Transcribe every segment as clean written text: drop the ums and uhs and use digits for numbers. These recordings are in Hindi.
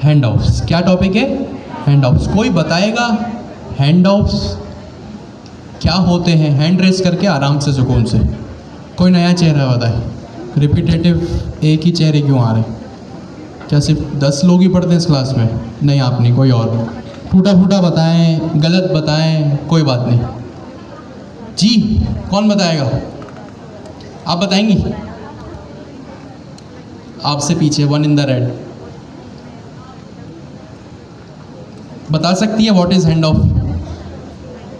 Hand offs. क्या टॉपिक है? Hand offs. कोई बताएगा हैंड ऑफ्स क्या होते हैं? हैंड रेस करके आराम से सुकून से। कोई नया चेहरा बताए। रिपीटेटिव एक ही चेहरे क्यों आ रहे? क्या सिर्फ 10 लोग ही पढ़ते हैं इस क्लास में? नहीं, आप नहीं, कोई और। टूटा फूटा बताएं, गलत बताएं, कोई बात नहीं। जी, कौन बताएगा? आप बताएंगी? आपसे पीछे वन इन द रेड बता सकती है व्हाट इज हैंड ऑफ?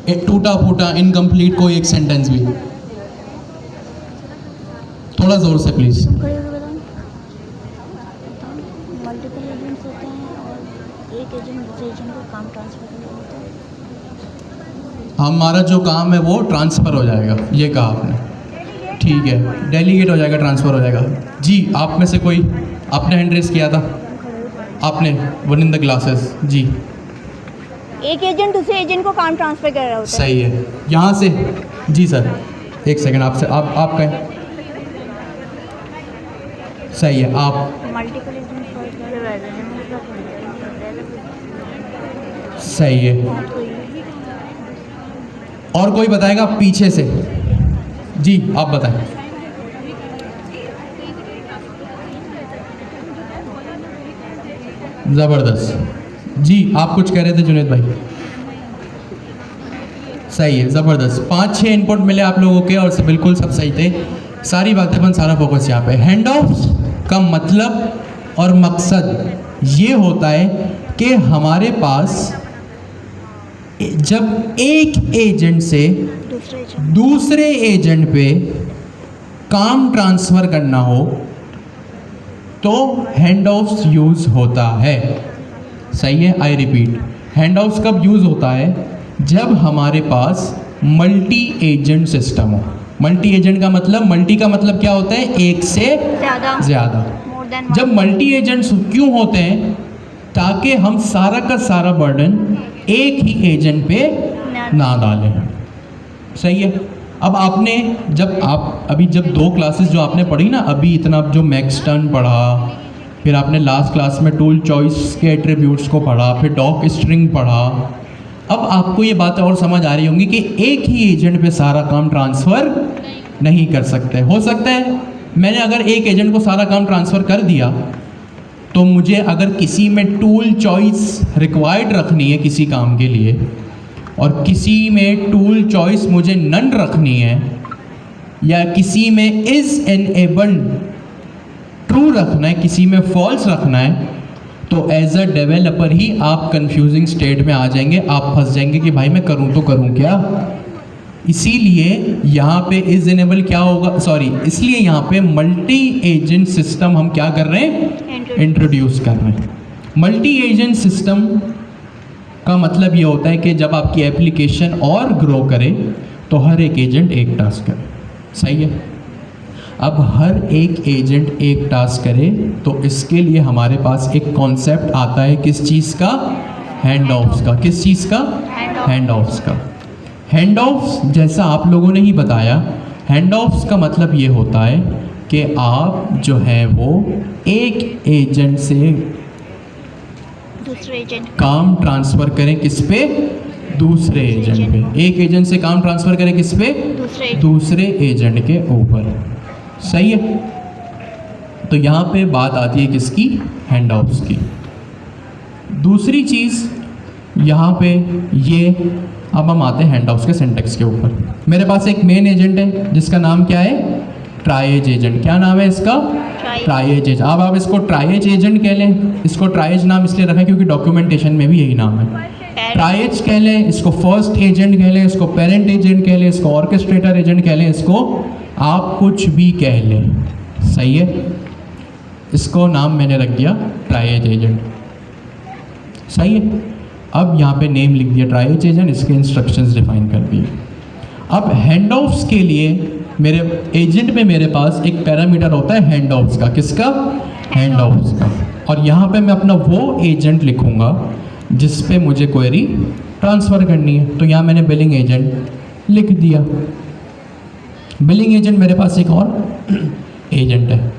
एक टूटा फूटा इनकम्प्लीट कोई एक सेंटेंस भी, थोड़ा जोर से प्लीज। मल्टीपल एजेंट्स होते हैं और एक एजेंट दूसरे एजेंट को काम ट्रांसफर करना होता है। हमारा जो काम है वो ट्रांसफ़र हो जाएगा, ये कहा आपने। ठीक है, डेलीगेट हो जाएगा, ट्रांसफ़र हो जाएगा। जी, आप में से कोई, आपने हैंड रेस किया था? आपने वन इन द ग्लासेस। जी, एक एजेंट दूसरे एजेंट को काम ट्रांसफर कर रहा होता है। सही है। यहाँ से जी सर, एक सेकंड, आपसे आप कहें। सही है, आप मल्टीपल एजेंट्स सही है। और कोई बताएगा पीछे से? जी, आप बताएं। ज़बरदस्त। जी, आप कुछ कह रहे थे जुनैद भाई? सही है, ज़बरदस्त। 5-6 इनपुट मिले आप लोगों के और बिल्कुल सब सही थे। सारी बातें बन, सारा फोकस यहाँ पे। हैंड ऑफ का मतलब और मकसद ये होता है कि हमारे पास जब एक एजेंट से दूसरे एजेंट पे काम ट्रांसफ़र करना हो तो हैंड ऑफ्स यूज़ होता है। सही है, आई रिपीट, हैंड ऑफ्स कब यूज़ होता है? जब हमारे पास मल्टी एजेंट सिस्टम हो। मल्टी एजेंट का मतलब, मल्टी का मतलब क्या होता है? एक से ज़्यादा। जब मल्टी एजेंट्स क्यों होते हैं? ताकि हम सारा का सारा बर्डन एक ही एजेंट पे ना डालें। सही है। अब आपने जब 2 क्लासेस जो आपने पढ़ी ना अभी, इतना जो मैक्स टर्न पढ़ा, फिर आपने लास्ट क्लास में टूल चॉइस के एट्रीब्यूट्स को पढ़ा, फिर डॉक स्ट्रिंग पढ़ा। अब आपको ये बातें और समझ आ रही होंगी कि एक ही एजेंट पे सारा काम ट्रांसफ़र नहीं कर सकते। हो सकता है मैंने अगर एक एजेंट को सारा काम ट्रांसफ़र कर दिया तो मुझे अगर किसी में टूल चॉइस रिक्वायर्ड रखनी है किसी काम के लिए, और किसी में टूल चॉइस मुझे नन रखनी है, या किसी में इज़ एनेबल्ड ट्रू रखना है, किसी में फॉल्स रखना है, तो एज अ डेवलपर ही आप कंफ्यूजिंग स्टेट में आ जाएंगे। आप फंस जाएंगे कि भाई मैं करूं तो करूं क्या। इसीलिए यहाँ पे इज एनेबल क्या होगा, सॉरी, इसलिए यहाँ पे मल्टी एजेंट सिस्टम हम क्या कर रहे हैं? इंट्रोड्यूस कर रहे हैं। मल्टी एजेंट सिस्टम का मतलब ये होता है कि जब आपकी एप्लीकेशन और ग्रो करे तो हर एक एजेंट एक टास्क करे। सही है। अब हर एक एजेंट एक टास्क करे तो इसके लिए हमारे पास एक कॉन्सेप्ट आता है, किस चीज़ का? हैंड ऑफ्स का। किस चीज़ का? हैंड ऑफ्स का। हैंड ऑफ्स जैसा आप लोगों ने ही बताया, हैंड ऑफ्स का मतलब ये होता है कि आप जो है वो एक एजेंट से दूसरे एजेंट काम ट्रांसफ़र करें, किस पे? दूसरे एजेंट पे। एक एजेंट से काम ट्रांसफ़र करें किस पे? दूसरे एजेंट के ऊपर। सही है। तो यहाँ पे बात आती है किसकी? हैंड ऑफ्स की। दूसरी चीज़ यहाँ पे ये, अब हम आते हैं हैंड ऑफ्स के सिंटेक्स के ऊपर। मेरे पास एक मेन एजेंट है जिसका नाम क्या है? Triage agent. क्या नाम है इसका? Triage agent. अब आप इसको ट्राइएज एजेंट कह लें। इसको ट्राइएज नाम इसलिए रखा है क्योंकि डॉक्यूमेंटेशन में भी यही नाम है। ट्राइएज कह लें, इसको फर्स्ट एजेंट कह लें, इसको पेरेंट एजेंट कह लें, इसको ऑर्केस्ट्रेटर एजेंट कह लें, इसको आप कुछ भी कह लें। सही है। इसको नाम मैंने रख दिया ट्राइएज एजेंट। सही है। अब यहाँ पे नेम लिख दिया ट्राइएज एजेंट, इसके इंस्ट्रक्शंस डिफाइन कर दिए। अब हैंड ऑफ्स के लिए मेरे एजेंट में मेरे पास एक पैरामीटर होता है हैंड ऑफ्स का। किसका? हैंड ऑफ्स का। और यहाँ पे मैं अपना वो एजेंट लिखूँगा जिस पे मुझे क्वेरी ट्रांसफ़र करनी है। तो यहाँ मैंने बिलिंग एजेंट लिख दिया। बिलिंग एजेंट मेरे पास एक और एजेंट है।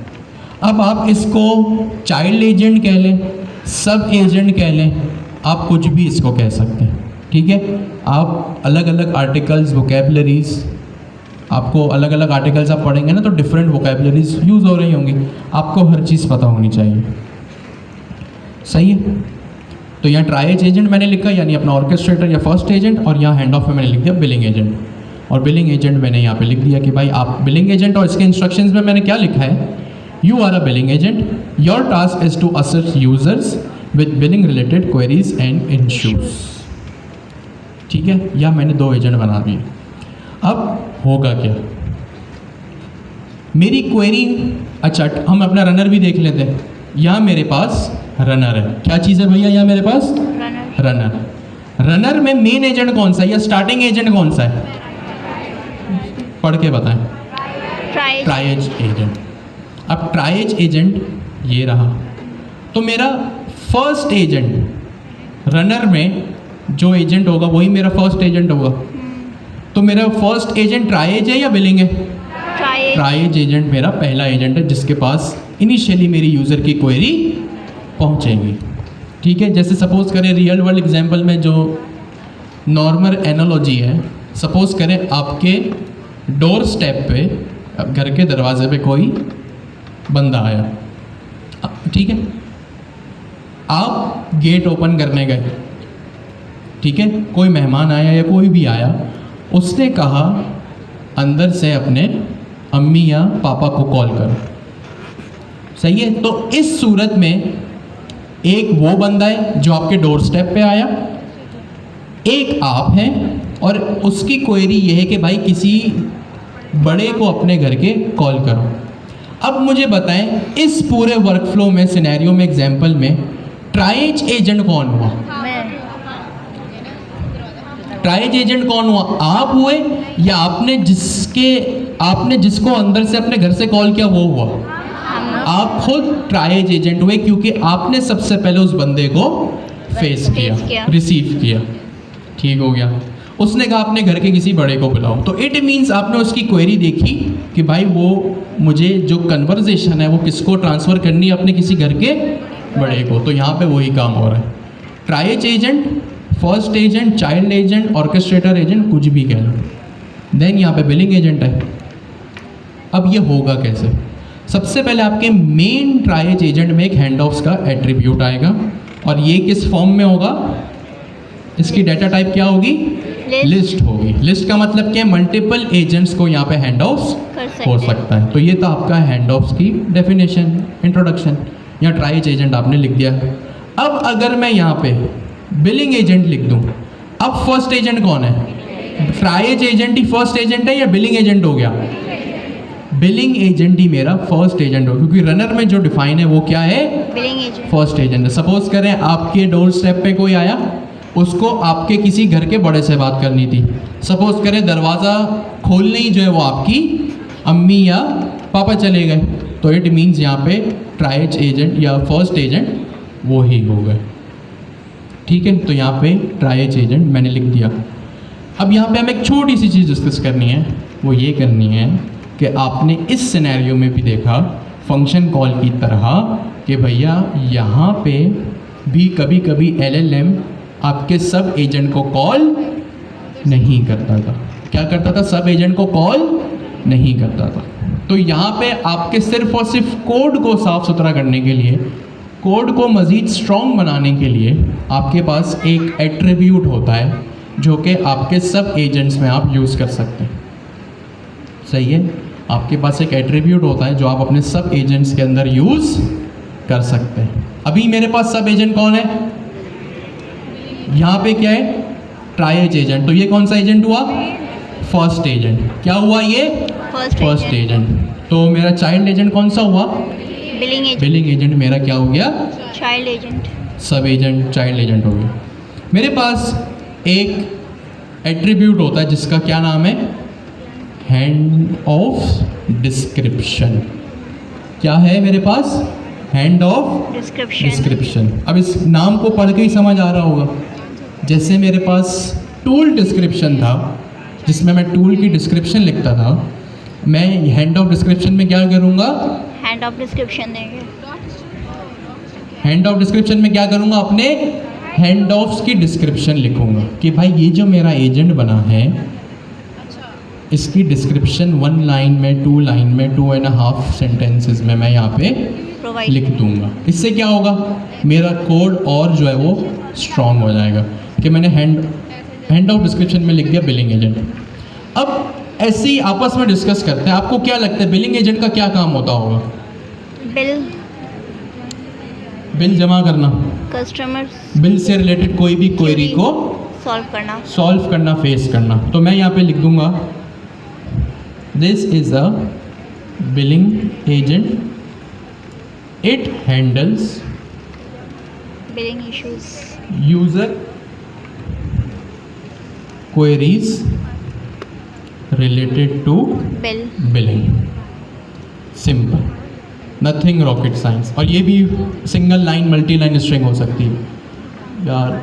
अब आप इसको चाइल्ड एजेंट कह लें, सब एजेंट कह लें, आप कुछ भी इसको कह सकते हैं, ठीक है। आप अलग अलग आर्टिकल्स, वोकेबलरीज, आपको अलग अलग आर्टिकल्स आप पढ़ेंगे ना तो डिफरेंट वोकेबलरीज यूज़ हो रही होंगी, आपको हर चीज़ पता होनी चाहिए, सही है। तो यहाँ ट्राइज एजेंट मैंने लिखा, यानी अपना ऑर्केस्ट्रेटर या फर्स्ट एजेंट, और यहाँ हैंड ऑफ में मैंने लिख दिया बिलिंग एजेंट। और बिलिंग एजेंट मैंने यहाँ पे लिख दिया कि भाई आप बिलिंग एजेंट, और इसके इंस्ट्रक्शंस में मैंने क्या लिखा है, you are a billing agent, your task is to assist users with billing related queries and issues, ठीक है। या मैंने 2 एजेंट बना दिए। अब होगा क्या, मेरी क्वेरी, अच्छा हम अपना रनर भी देख लेते हैं। यहाँ मेरे पास रनर है, क्या चीज़ है भैया यहाँ मेरे पास, रनर। रनर में मेन एजेंट कौन सा है या स्टार्टिंग एजेंट कौन सा है, पढ़ के बताएं। Tries agent. अब ट्राइज एजेंट ये रहा, तो मेरा फर्स्ट एजेंट रनर में जो एजेंट होगा वही मेरा फर्स्ट एजेंट होगा। तो मेरा फर्स्ट एजेंट ट्राइज है या बिलिंग है, ट्राइज एजेंट मेरा पहला एजेंट है जिसके पास इनिशियली मेरी यूज़र की क्वेरी पहुंचेगी, ठीक है। जैसे सपोज करें रियल वर्ल्ड एग्जांपल में जो नॉर्मल एनालॉजी है, सपोज करें आपके डोर स्टेप पे, घर के दरवाजे पे कोई बंदा आया, ठीक है। आप गेट ओपन करने गए, ठीक है, कोई मेहमान आया या कोई भी आया, उसने कहा अंदर से अपने अम्मी या पापा को कॉल करो, सही है। तो इस सूरत में एक वो बंदा है जो आपके डोर स्टेप पे आया, एक आप हैं, और उसकी क्वेरी ये है कि भाई किसी बड़े को अपने घर के कॉल करो। अब मुझे बताएं इस पूरे वर्कफ्लो में, सिनेरियो में, एग्जाम्पल में ट्राइज एजेंट कौन हुआ, ट्राइज एजेंट कौन हुआ, आप हुए या आपने जिसको अंदर से अपने घर से कॉल किया वो हुआ, आप खुद ट्राइज एजेंट हुए क्योंकि आपने सबसे पहले उस बंदे को फेस किया, रिसीव किया, ठीक हो गया। उसने कहा अपने घर के किसी बड़े को बुलाओ, तो इट मीन्स आपने उसकी क्वेरी देखी कि भाई वो मुझे जो कन्वर्जेशन है वो किसको ट्रांसफ़र करनी है, अपने किसी घर के बड़े को, तो यहाँ पे वही काम हो रहा है। Tries agent, first agent, child agent, orchestrator agent, कुछ भी कह लो। देन यहाँ पे बिलिंग एजेंट है। अब ये होगा कैसे, सबसे पहले आपके मेन ट्राइज एजेंट में एक हैंड ऑफ्स का एट्रीब्यूट आएगा, और ये किस फॉर्म में होगा, इसकी डाटा टाइप क्या होगी, लिस्ट होगी। लिस्ट का मतलब क्या है, मल्टीपल एजेंट्स को यहाँ पे हैंड ऑफ्स हो सकता है। तो ये तो आपका हैंड ऑफ्स की डेफिनेशन, इंट्रोडक्शन। यहाँ ट्राइज एजेंट आपने लिख दिया। अब अगर मैं यहाँ पे बिलिंग एजेंट लिख दूँ, अब फर्स्ट एजेंट कौन है, ट्राइज एजेंट ही फर्स्ट एजेंट है या बिलिंग एजेंट हो गया, बिलिंग एजेंट ही मेरा फर्स्ट एजेंट हो, क्योंकि रनर में जो डिफाइन है वो क्या है, बिलिंग एजेंट, फर्स्ट एजेंट है। सपोज करें आपके डोर स्टेप पे कोई आया, उसको आपके किसी घर के बड़े से बात करनी थी, सपोज करें दरवाज़ा खोलने ही जो है वो आपकी अम्मी या पापा चले गए, तो इट मीन्स यहाँ पे ट्राइज एजेंट या फर्स्ट एजेंट वो ही हो गए, ठीक है। तो यहाँ पे ट्राइज एजेंट मैंने लिख दिया। अब यहाँ पे हमें एक छोटी सी चीज़ डिस्कस करनी है, वो ये करनी है कि आपने इस सिनेरियो में भी देखा फंक्शन कॉल की तरह कि भैया यहाँ पे भी कभी कभी LLM आपके सब एजेंट को कॉल नहीं करता था। क्या करता था, सब एजेंट को कॉल नहीं करता था। तो यहाँ पे आपके सिर्फ और सिर्फ कोड को साफ सुथरा करने के लिए, कोड को मज़ीद स्ट्रॉन्ग बनाने के लिए आपके पास एक एट्रीब्यूट होता है जो कि आपके सब एजेंट्स में आप यूज़ कर सकते हैं, सही है। आपके पास एक एट्रीब्यूट होता है जो आप अपने सब एजेंट्स के अंदर यूज़ कर सकते हैं। अभी मेरे पास सब एजेंट कौन है, यहाँ पे क्या है, ट्राइज एजेंट। तो ये कौन सा एजेंट हुआ, फर्स्ट एजेंट। क्या हुआ ये, फर्स्ट एजेंट। तो मेरा चाइल्ड एजेंट कौन सा हुआ, बिलिंग एजेंट। बिलिंग एजेंट मेरा क्या हो गया, चाइल्ड एजेंट। सब एजेंट चाइल्ड एजेंट हो गया। मेरे पास एक एट्रीब्यूट होता है जिसका क्या नाम है, हैंड ऑफ डिस्क्रिप्शन। क्या है मेरे पास, हैंड ऑफ डिस्क्रिप्शन। अब इस नाम को पढ़ के ही समझ आ रहा होगा। जैसे मेरे पास टूल डिस्क्रिप्शन था जिसमें मैं टूल की डिस्क्रिप्शन लिखता था, मैं हैंड ऑफ डिस्क्रिप्शन में क्या करूँगा, हैंड ऑफ डिस्क्रिप्शन देंगे। हैंड ऑफ डिस्क्रिप्शन में क्या करूँगा, अपने हैंड ऑफ्स की डिस्क्रिप्शन लिखूँगा कि भाई ये जो मेरा एजेंट बना है इसकी डिस्क्रिप्शन 1 लाइन में, 2 लाइन में, 2.5 सेंटेंसेस में मैं यहाँ पे प्रोवाइड लिख दूंगा। इससे क्या होगा, मेरा कोड और जो है वो स्ट्रॉन्ग हो जाएगा कि मैंने हैंड ऑफ डिस्क्रिप्शन में लिख दिया बिलिंग एजेंट। अब ऐसे ही आपस में डिस्कस करते हैं, आपको क्या लगता है बिलिंग एजेंट का क्या काम होता होगा? बिल जमा करना, कस्टमर्स बिल से रिलेटेड कोई भी क्वेरी को सॉल्व करना, फेस करना। तो मैं यहाँ पे लिख दूंगा this is a billing agent, it handles billing issues, user queries related to billing। Simple, nothing rocket science. और ये भी single line, multi line string हो सकती है यार।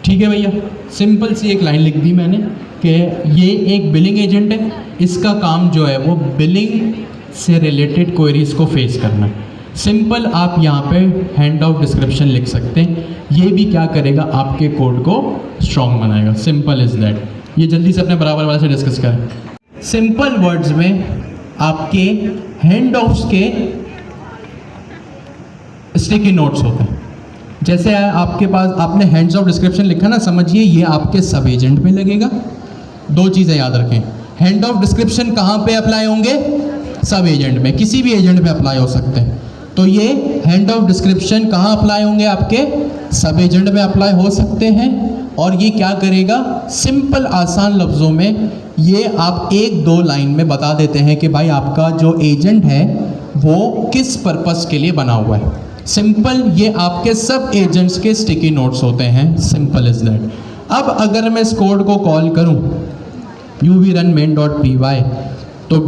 ठीक है भैया, सिंपल सी एक लाइन लिख दी मैंने कि ये एक बिलिंग एजेंट है, इसका काम जो है वो बिलिंग से रिलेटेड क्वेरीज को फेस करना है। सिंपल, आप यहाँ पे हैंड ऑफ डिस्क्रिप्शन लिख सकते हैं। ये भी क्या करेगा, आपके कोड को स्ट्रॉन्ग बनाएगा। Simple is that. ये जल्दी से अपने बराबर वाले से डिस्कस करें। सिंपल वर्ड्स में आपके हैंड ऑफ्स के स्टिकी नोट्स होते हैं। जैसे आपके पास आपने हैंड्स ऑफ डिस्क्रिप्शन लिखा ना, समझिए ये आपके सब एजेंट में लगेगा। दो चीज़ें याद रखें, हैंड ऑफ डिस्क्रिप्शन कहाँ पे अप्लाई होंगे? सब एजेंट में, किसी भी एजेंट में अप्लाई हो सकते हैं। तो ये हैंड ऑफ डिस्क्रिप्शन कहाँ अप्लाई होंगे? आपके सब एजेंट में अप्लाई हो सकते हैं। और ये क्या करेगा, सिंपल आसान लफ्ज़ों में ये आप 1-2 लाइन में बता देते हैं कि भाई आपका जो एजेंट है वो किस पर्पस के लिए बना हुआ है। सिंपल, ये आपके सब एजेंट्स के स्टिकी नोट्स होते हैं। Simple is that. अब अगर मैं इस कोड को कॉल करूं uvrun-main.py, तो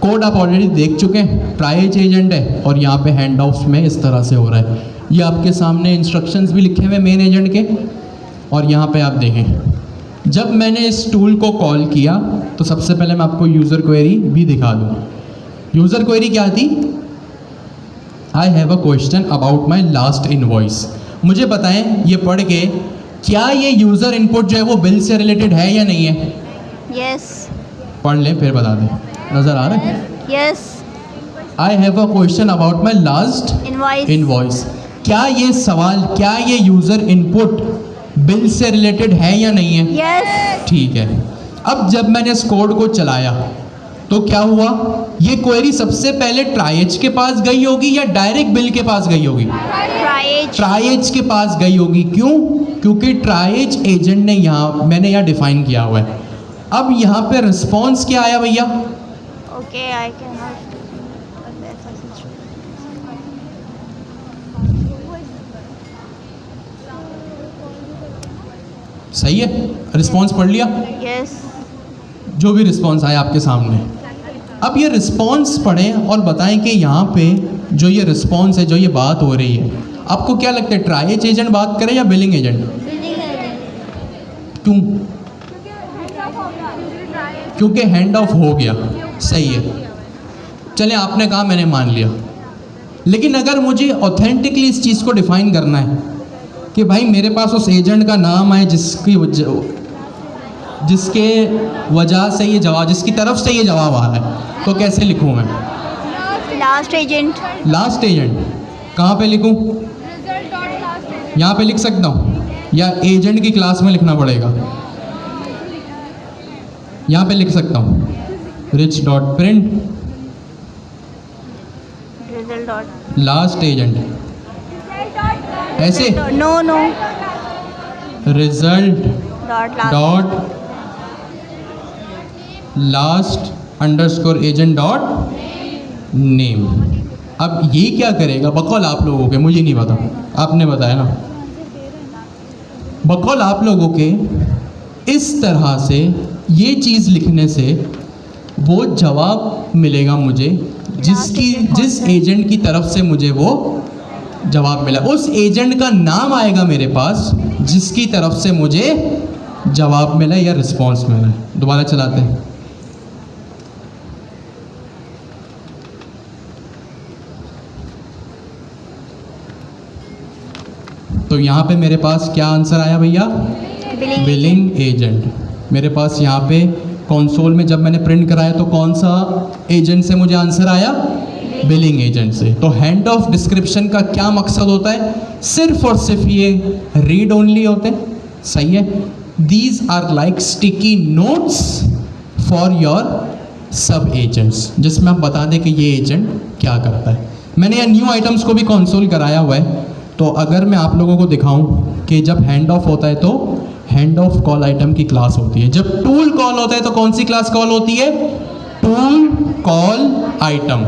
कोड आप ऑलरेडी देख चुके हैं, ट्राइएज एजेंट है और यहाँ पे हैंड ऑफ्स में इस तरह से हो रहा है। ये आपके सामने इंस्ट्रक्शंस भी लिखे हुए मेन एजेंट के। और यहाँ पे आप देखें, जब मैंने इस टूल को कॉल किया तो सबसे पहले मैं आपको यूज़र क्वेरी भी दिखा दूँ। यूज़र क्वेरी क्या थी? I have a question about my last invoice. मुझे बताएं ये पढ़ के, क्या ये यूज़र इनपुट जो है वो बिल से रिलेटेड है या नहीं है? यस। पढ़ लें फिर बता दें। नज़र आ रहा है? Yes. I have a question about my last invoice. क्या ये सवाल, क्या ये यूज़र इनपुट बिल से रिलेटेड है या नहीं है? यस। ठीक है। अब जब मैंने इस कोड को चलाया तो क्या हुआ, ये क्वेरी सबसे पहले ट्राइएज के पास गई होगी या डायरेक्ट बिल के पास गई होगी? ट्राइएज के पास गई होगी। क्यों? क्योंकि ट्राइएज एजेंट ने मैंने यहाँ डिफाइन किया हुआ है। अब यहाँ पे रिस्पॉन्स क्या आया भैया? ओके, आई कैन सही है, रिस्पॉन्स पढ़ लिया? यस। जो भी रिस्पॉन्स आया आपके सामने। अब ये रिस्पॉन्स पढ़ें और बताएं कि यहाँ पे जो ये रिस्पॉन्स है, जो ये बात हो रही है, आपको क्या लगता है ट्राइएज एजेंट बात करें या बिलिंग एजेंट? क्यों? क्योंकि हैंड ऑफ हो गया। सही है, चलें आपने कहा, मैंने मान लिया। लेकिन अगर मुझे ऑथेंटिकली इस चीज़ को डिफाइन करना है कि भाई मेरे पास उस एजेंट का नाम है जिसके वजह से ये जवाब, जिसकी तरफ से ये जवाब आ रहा है, तो कैसे लिखूँ मैं? Last agent. लास्ट एजेंट कहाँ पे लिखूँ? यहाँ पे लिख सकता हूँ या एजेंट की क्लास में लिखना पड़ेगा? यहाँ पे लिख सकता हूँ rich.print लास्ट एजेंट, ऐसे no result dot last underscore agent dot name. अब ये क्या करेगा? बकौल आप लोगों के, मुझे नहीं पता, आपने बताया ना। बकौल आप लोगों के इस तरह से ये चीज़ लिखने से वो जवाब मिलेगा मुझे जिस एजेंट की तरफ से मुझे वो जवाब मिला, उस एजेंट का नाम आएगा मेरे पास जिसकी तरफ से मुझे जवाब मिला या रिस्पॉन्स मिला। दोबारा चलाते हैं। तो यहाँ पे मेरे पास क्या आंसर आया भैया? Billing agent. मेरे पास यहाँ पे कंसोल में जब मैंने प्रिंट कराया तो कौन सा एजेंट से मुझे आंसर आया? बिलिंग एजेंट से। तो हैंड ऑफ डिस्क्रिप्शन का क्या मकसद होता है? सिर्फ और सिर्फ ये रीड ओनली होते हैं, सही है। These are like sticky notes for your sub agents, जिसमें आप बता दें कि ये एजेंट क्या करता है। मैंने यहाँ न्यू आइटम्स को भी कंसोल कराया हुआ है, तो अगर मैं आप लोगों को दिखाऊं कि जब हैंड ऑफ होता है तो हैंड ऑफ कॉल आइटम की क्लास होती है, जब टूल कॉल होता है तो कौन सी क्लास कॉल होती है? Tool call item.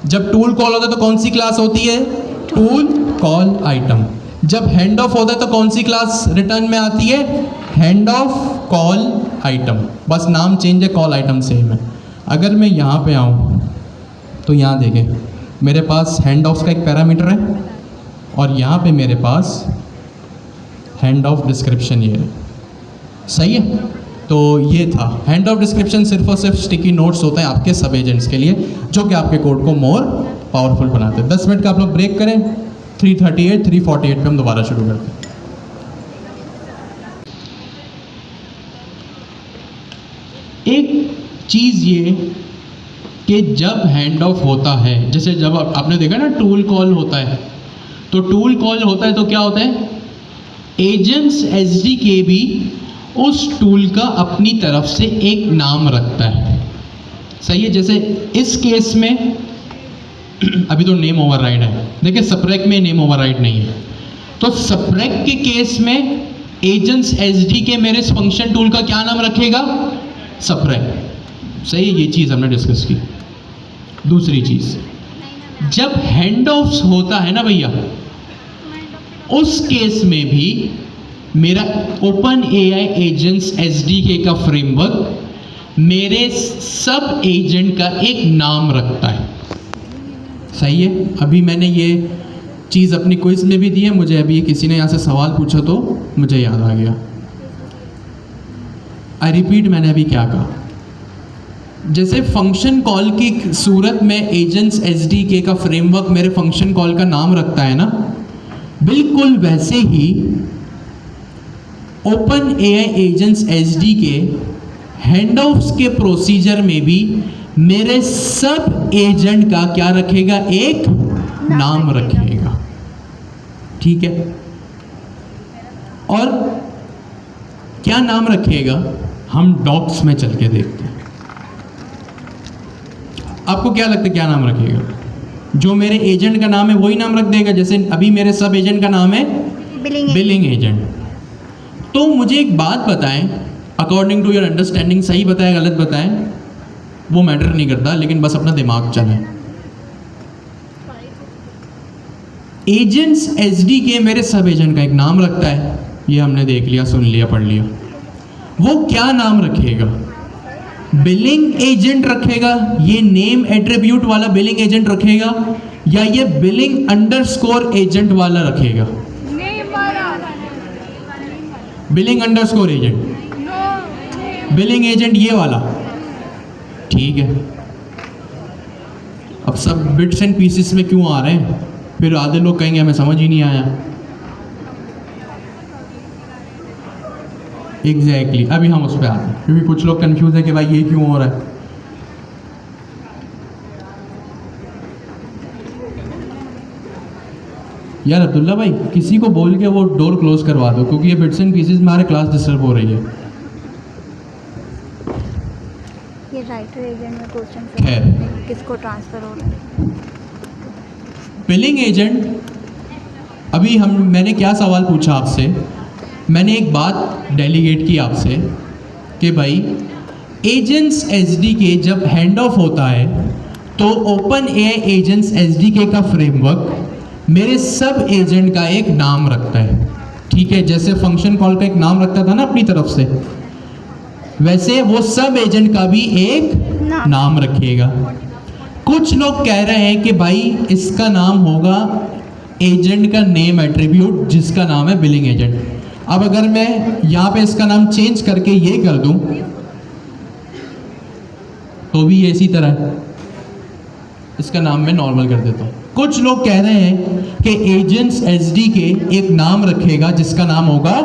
जब टूल कॉल होता है तो कौन सी क्लास होती है? Tool call item. जब हैंड ऑफ होता है तो कौन सी क्लास रिटर्न में आती है? Hand of call item. बस नाम चेंज है, कॉल आइटम सेम है। अगर मैं यहाँ पे आऊँ तो यहाँ देखें, मेरे पास हैंड ऑफ का एक पैरामीटर है और यहाँ पे मेरे पास हैंड ऑफ डिस्क्रिप्शन ये है, सही है। तो ये था हैंड ऑफ डिस्क्रिप्शन। सिर्फ और सिर्फ स्टिकी नोट्स होते हैं आपके सब एजेंट्स के लिए, जो कि आपके कोड को मोर पावरफुल बनाते हैं। 10 मिनट का आप लोग ब्रेक करें। 348 पे हम दोबारा शुरू करते हैं। एक चीज़ ये कि जब हैंड ऑफ होता है, जैसे जब आपने देखा ना टूल कॉल होता है, तो टूल कॉल होता है तो क्या होता है? एजेंट्स एसडीके भी उस टूल का अपनी तरफ से एक नाम रखता है, सही है। जैसे इस केस में अभी तो नेम ओवरराइड है, देखिए सप्रेक में नेम ओवरराइड नहीं है, तो सप्रेक के केस में एजेंट्स एसडीके मेरे इस फंक्शन टूल का क्या नाम रखेगा? सप्रेक, सही है। ये चीज़ हमने डिस्कस की। दूसरी चीज़, जब हैंड ऑफ होता है ना भैया, उस केस में भी मेरा ओपन एआई एजेंट्स एसडीके का फ्रेमवर्क मेरे सब एजेंट का एक नाम रखता है, सही है। अभी मैंने ये चीज़ अपनी क्विज में भी दी है, मुझे अभी किसी ने यहाँ से सवाल पूछा तो मुझे याद आ गया। आई रिपीट, मैंने अभी क्या कहा? जैसे फंक्शन कॉल की सूरत में एजेंट्स एसडीके का फ्रेमवर्क मेरे फंक्शन कॉल का नाम रखता है ना, बिल्कुल वैसे ही open AI agents SDK handoffs के प्रोसीजर में भी मेरे सब एजेंट का क्या रखेगा? एक नाम रखेगा, ठीक है। और क्या नाम रखेगा हम डॉक्स में चल के देखते हैं। आपको क्या लगता है क्या नाम रखेगा? जो मेरे एजेंट का नाम है वही नाम रख देगा। जैसे अभी मेरे सब एजेंट का नाम है बिलिंग एजेंट। तो मुझे एक बात बताएं, अकॉर्डिंग टू योर अंडरस्टैंडिंग, सही बताएं गलत बताएं वो मैटर नहीं करता, लेकिन बस अपना दिमाग चलाएं। एजेंट्स एसडीके मेरे सब एजेंट का एक नाम रखता है, ये हमने देख लिया, सुन लिया, पढ़ लिया। वो क्या नाम रखेगा? बिलिंग एजेंट रखेगा, ये नेम एट्रीब्यूट वाला बिलिंग एजेंट रखेगा, या ये बिलिंग अंडरस्कोर एजेंट वाला रखेगा? Billing underscore agent, billing agent ये वाला, ठीक है। अब सब बिट्स एंड पीसेस में क्यों आ रहे हैं? फिर आधे लोग कहेंगे हमें समझ ही नहीं आया। एग्जैक्टली अभी हम उस पर आते हैं, क्योंकि कुछ लोग कंफ्यूज है कि भाई ये क्यों हो रहा है। यार अब्दुल्ला भाई, किसी को बोल के वो डोर क्लोज करवा दो, क्योंकि ये बिट्स एंड पीसेस में हमारे क्लास डिस्टर्ब हो रही है। ये राइटर एजेंट में क्वेश्चन खैर, किसको ट्रांसफर हो रहा है? बिलिंग एजेंट, अभी मैंने क्या सवाल पूछा आपसे? मैंने एक बात डेलीगेट की आपसे कि भाई एजेंट्स एसडीके जब हैंड ऑफ होता है तो ओपन एआई एजेंट्स एसडीके का फ्रेमवर्क मेरे सब एजेंट का एक नाम रखता है, ठीक है। जैसे फंक्शन कॉल का एक नाम रखता था ना अपनी तरफ से, वैसे वो सब एजेंट का भी एक नाम रखेगा। कुछ लोग कह रहे हैं कि भाई इसका नाम होगा एजेंट का नेम एट्रीब्यूट जिसका नाम है बिलिंग एजेंट। अब अगर मैं यहाँ पे इसका नाम चेंज करके ये कर दूं तो भी ये इसी तरह है। इसका नाम मैं नॉर्मल कर देता हूँ। कुछ लोग कह रहे हैं कि एजेंट्स एसडी के एक नाम रखेगा जिसका नाम होगा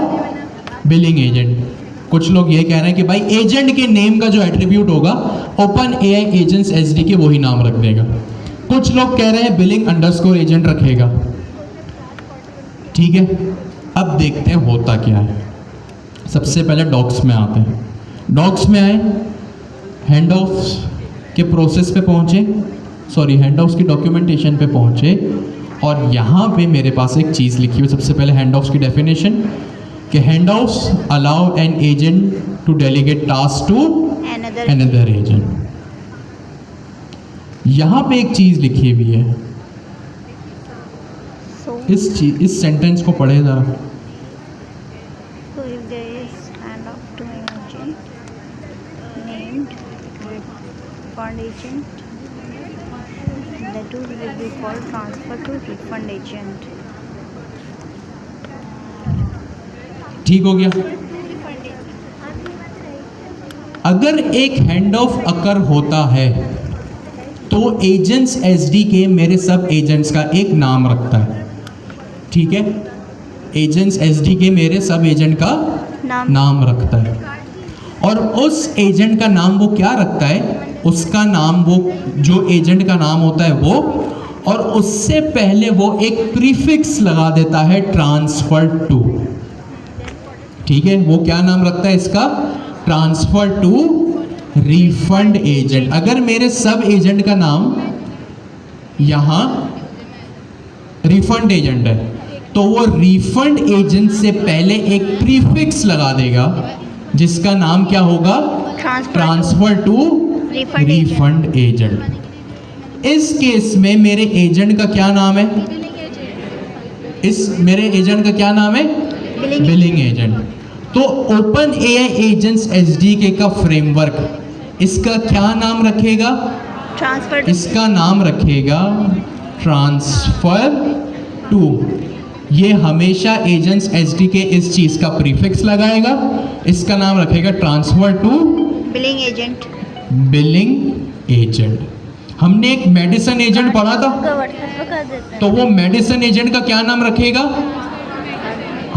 बिलिंग एजेंट। कुछ लोग ये कह रहे हैं कि भाई एजेंट के नेम का जो एट्रीब्यूट होगा ओपन एआई एजेंट्स एसडी के वही नाम रख देगा। कुछ लोग कह रहे हैं बिलिंग अंडरस्कोर एजेंट रखेगा। ठीक है, अब देखते हैं होता क्या है। सबसे पहले डॉक्स में आते हैं। डॉक्स में आए, हैंड ऑफ्स के प्रोसेस पे पहुंचे, सॉरी हैंड ऑफ्स की डॉक्यूमेंटेशन पे पहुंचे और यहाँ पे मेरे पास एक चीज़ लिखी हुई। सबसे पहले हैंड ऑफ्स की डेफिनेशन कि hand offs allow an agent to delegate task to another agent. यहाँ पे एक चीज़ लिखी हुई है, इस सेंटेंस को पढ़े जरा। So if there is handoff to an agent named refund agent, the tool will be called transfer to refund agent. ठीक हो गया। अगर एक हैंड ऑफ अकर होता है तो एजेंट्स एसडी के मेरे सब एजेंट्स का एक नाम रखता है। ठीक है, एजेंट्स एसडी के मेरे सब एजेंट का नाम रखता है और उस एजेंट का नाम वो क्या रखता है, उसका नाम वो जो एजेंट का नाम होता है वो, और उससे पहले वो एक प्रीफिक्स लगा देता है ट्रांसफर टू। ठीक है, वो क्या नाम रखता है इसका, ट्रांसफर टू रिफंड एजेंट। अगर मेरे सब एजेंट का नाम यहां रिफंड एजेंट है तो वो रिफंड एजेंट से पहले एक प्रीफिक्स लगा देगा जिसका नाम क्या होगा, ट्रांसफर टू रिफंड एजेंट। इस केस में मेरे एजेंट का क्या नाम है, मेरे एजेंट का क्या नाम है, बिलिंग एजेंट। तो ओपन एआई एजेंट्स एसडीके का फ्रेमवर्क इसका क्या नाम रखेगा, इसका नाम रखेगा ट्रांसफर टू। ये हमेशा एजेंट्स एसडीके इस चीज का प्रीफिक्स लगाएगा, इसका नाम रखेगा transfer to billing agent. Billing agent. हमने एक मेडिसिन एजेंट पढ़ा था, तो वो मेडिसिन एजेंट का क्या नाम रखेगा,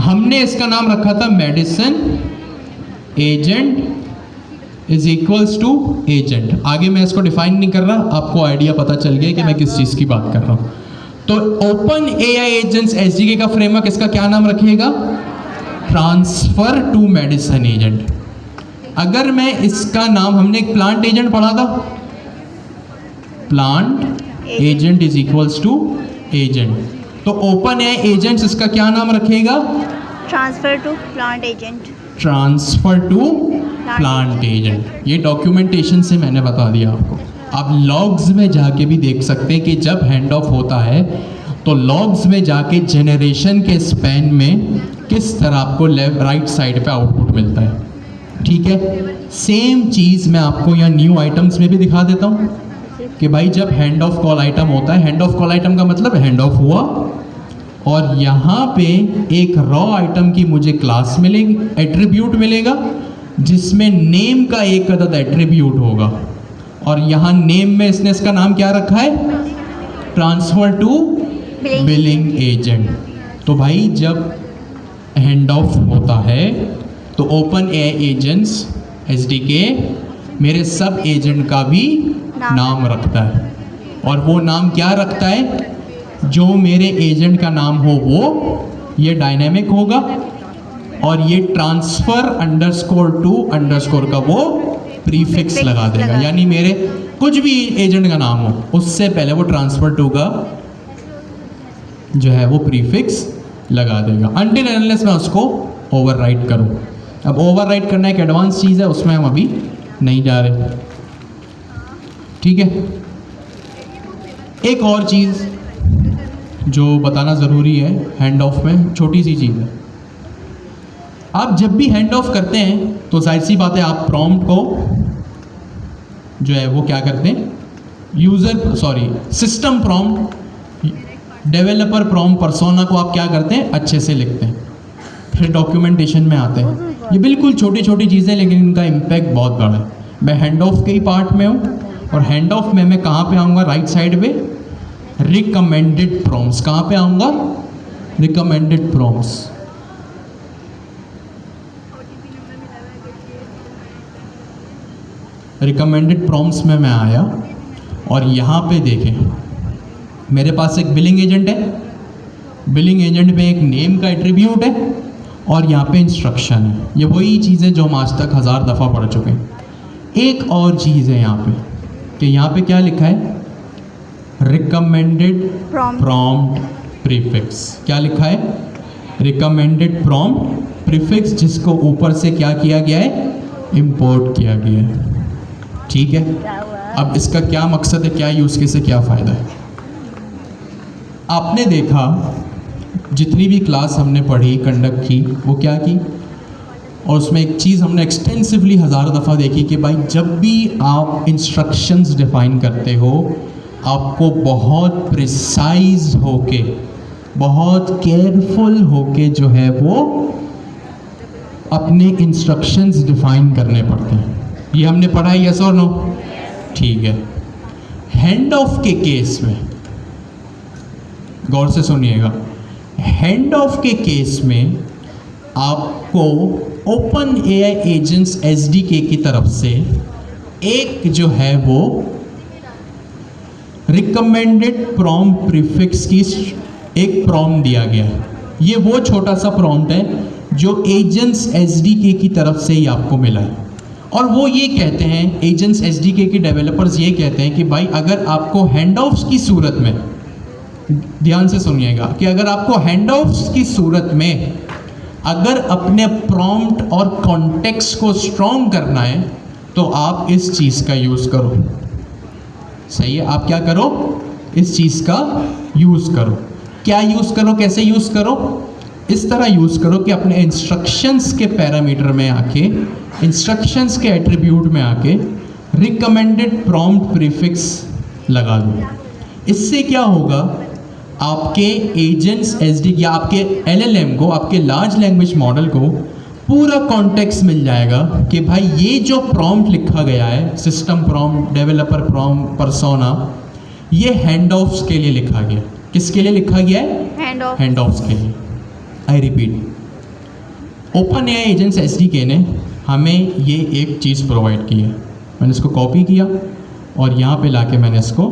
हमने इसका नाम रखा था medicine agent is equals to agent. आगे मैं इसको डिफाइन नहीं कर रहा, आपको आइडिया पता चल गया कि मैं किस चीज़ की बात कर रहा हूँ। तो ओपन एआई एजेंट्स एसडीके का फ्रेमवर्क इसका क्या नाम रखेगा, ट्रांसफर टू मेडिसिन एजेंट। अगर मैं इसका नाम, हमने एक प्लांट एजेंट पढ़ा था, plant agent is equals to agent, तो ओपन एआई एजेंट्स इसका क्या नाम रखेगा, transfer to plant agent. Transfer to plant agent. ये डॉक्यूमेंटेशन से मैंने बता दिया आपको। आप लॉग्स में जाके भी देख सकते हैं कि जब हैंड ऑफ होता है तो लॉग्स में जाके जनरेशन के स्पैन में किस तरह आपको लेफ्ट राइट साइड पे आउटपुट मिलता है। ठीक है, सेम चीज़ मैं आपको यहाँ न्यू आइटम्स में भी दिखा देता हूँ कि भाई जब हैंड ऑफ कॉल आइटम होता है, हैंड ऑफ कॉल आइटम का मतलब हैंड ऑफ हुआ और यहाँ पे एक रॉ आइटम की मुझे क्लास मिलेगी, एट्रीब्यूट मिलेगा जिसमें नेम का एक अदद एट्रीब्यूट होगा और यहाँ नेम में इसने इसका नाम क्या रखा है, ट्रांसफर टू बिलिंग एजेंट। तो भाई जब हैंड ऑफ होता है तो ओपन एआई एजेंट्स एसडीके मेरे सब एजेंट का भी नाम रखता है और वो नाम क्या रखता है, जो मेरे एजेंट का नाम हो वो ये डायनेमिक होगा और ये ट्रांसफर अंडरस्कोर टू अंडरस्कोर का वो प्रीफिक्स लगा देगा। यानी मेरे कुछ भी एजेंट का नाम हो उससे पहले वो ट्रांसफर टू का जो है वो प्रीफिक्स लगा देगा अनटिल अनलेस मैं उसको ओवरराइट करूं। अब ओवरराइट करना एक एडवांस चीज़ है, उसमें हम अभी नहीं जा रहे। ठीक है, एक और चीज़ जो बताना ज़रूरी है हैंड ऑफ में, छोटी सी चीज़ है। आप जब भी हैंड ऑफ करते हैं तो जाहिर सी बात है आप प्रॉम्प्ट को जो है वो क्या करते हैं, system prompt, developer prompt, persona को आप क्या करते हैं, अच्छे से लिखते हैं, फिर डॉक्यूमेंटेशन में आते हैं। ये बिल्कुल छोटी छोटी चीज़ें लेकिन इनका इम्पैक्ट बहुत बड़ा है। मैं हैंड ऑफ के ही पार्ट में हूँ और हैंड ऑफ में मैं कहाँ पे आऊँगा, राइट साइड पे रिकमेंडेड प्रॉम्प्ट्स। कहाँ पे आऊँगा, रिकमेंडेड प्रॉम्प्ट्स। रिकमेंडेड प्रॉम्प्ट्स में मैं आया और यहाँ पे देखें मेरे पास एक बिलिंग एजेंट है। बिलिंग एजेंट पे एक नेम का एट्रीब्यूट है और यहाँ पे इंस्ट्रक्शन है। ये वही चीज़ें जो हम आज तक 1000 दफ़ा पढ़ चुके हैं। एक और चीज़ है यहाँ पे कि यहाँ पे क्या लिखा है, रिकमेंडेड प्रॉम्प्ट प्रीफिक्स। क्या लिखा है, रिकमेंडेड प्रॉम्प्ट प्रीफिक्स, जिसको ऊपर से क्या किया गया है, इंपोर्ट किया गया है। ठीक है, अब इसका क्या मकसद है, क्या यूज़ केस है, क्या फ़ायदा है। आपने देखा जितनी भी क्लास हमने पढ़ी कंडक्ट की वो क्या की, और उसमें एक चीज़ हमने एक्सटेंसिवली 1000 दफ़ा देखी कि भाई जब भी आप इंस्ट्रक्शंस डिफ़ाइन करते हो आपको बहुत प्रिसाइज होके, बहुत केयरफुल होके जो है वो अपने इंस्ट्रक्शंस डिफ़ाइन करने पड़ते हैं। ये हमने पढ़ा है, यस और नो? ठीक है। हैंड ऑफ के केस में गौर से सुनिएगा, हैंड ऑफ के केस में आपको ओपन एआई एजेंट्स एसडीके की तरफ से एक जो है वो रिकमेंडेड प्रॉम्प्ट प्रीफिक्स की एक प्रॉम्प्ट दिया गया है। ये वो छोटा सा प्रॉम्प्ट है जो एजेंट्स एसडीके की तरफ से ही आपको मिला है। और वो ये कहते हैं, एजेंट्स एसडीके के डेवलपर्स ये कहते हैं कि भाई अगर आपको हैंड ऑफ्स की सूरत में, ध्यान से सुनिएगा, कि अगर आपको हैंड ऑफ्स की सूरत में अगर अपने प्रॉम्प्ट और कॉन्टेक्स्ट को स्ट्रॉन्ग करना है तो आप इस चीज़ का यूज़ करो। सही है, आप क्या करो, इस चीज़ का यूज़ करो। क्या यूज़ करो, कैसे यूज़ करो, इस तरह यूज़ करो कि अपने इंस्ट्रक्शंस के पैरामीटर में आके, इंस्ट्रक्शंस के एट्रीब्यूट में आके रिकमेंडेड प्रॉम्प्ट प्रीफिक्स लगा दो। इससे क्या होगा, आपके एजेंट्स एसडी या आपके एलएलएम को, आपके लार्ज लैंग्वेज मॉडल को पूरा कॉन्टेक्स्ट मिल जाएगा कि भाई ये जो प्रॉम्प्ट लिखा गया है, system prompt, developer prompt, persona, ये हैंड ऑफ्स के लिए लिखा गया। किसके लिए लिखा गया है, हैंड ऑफ्स के लिए। I repeat, open AI agents SDK ने हमें ये एक चीज़ प्रोवाइड की है। मैंने इसको कॉपी किया और यहाँ पे लाके मैंने इसको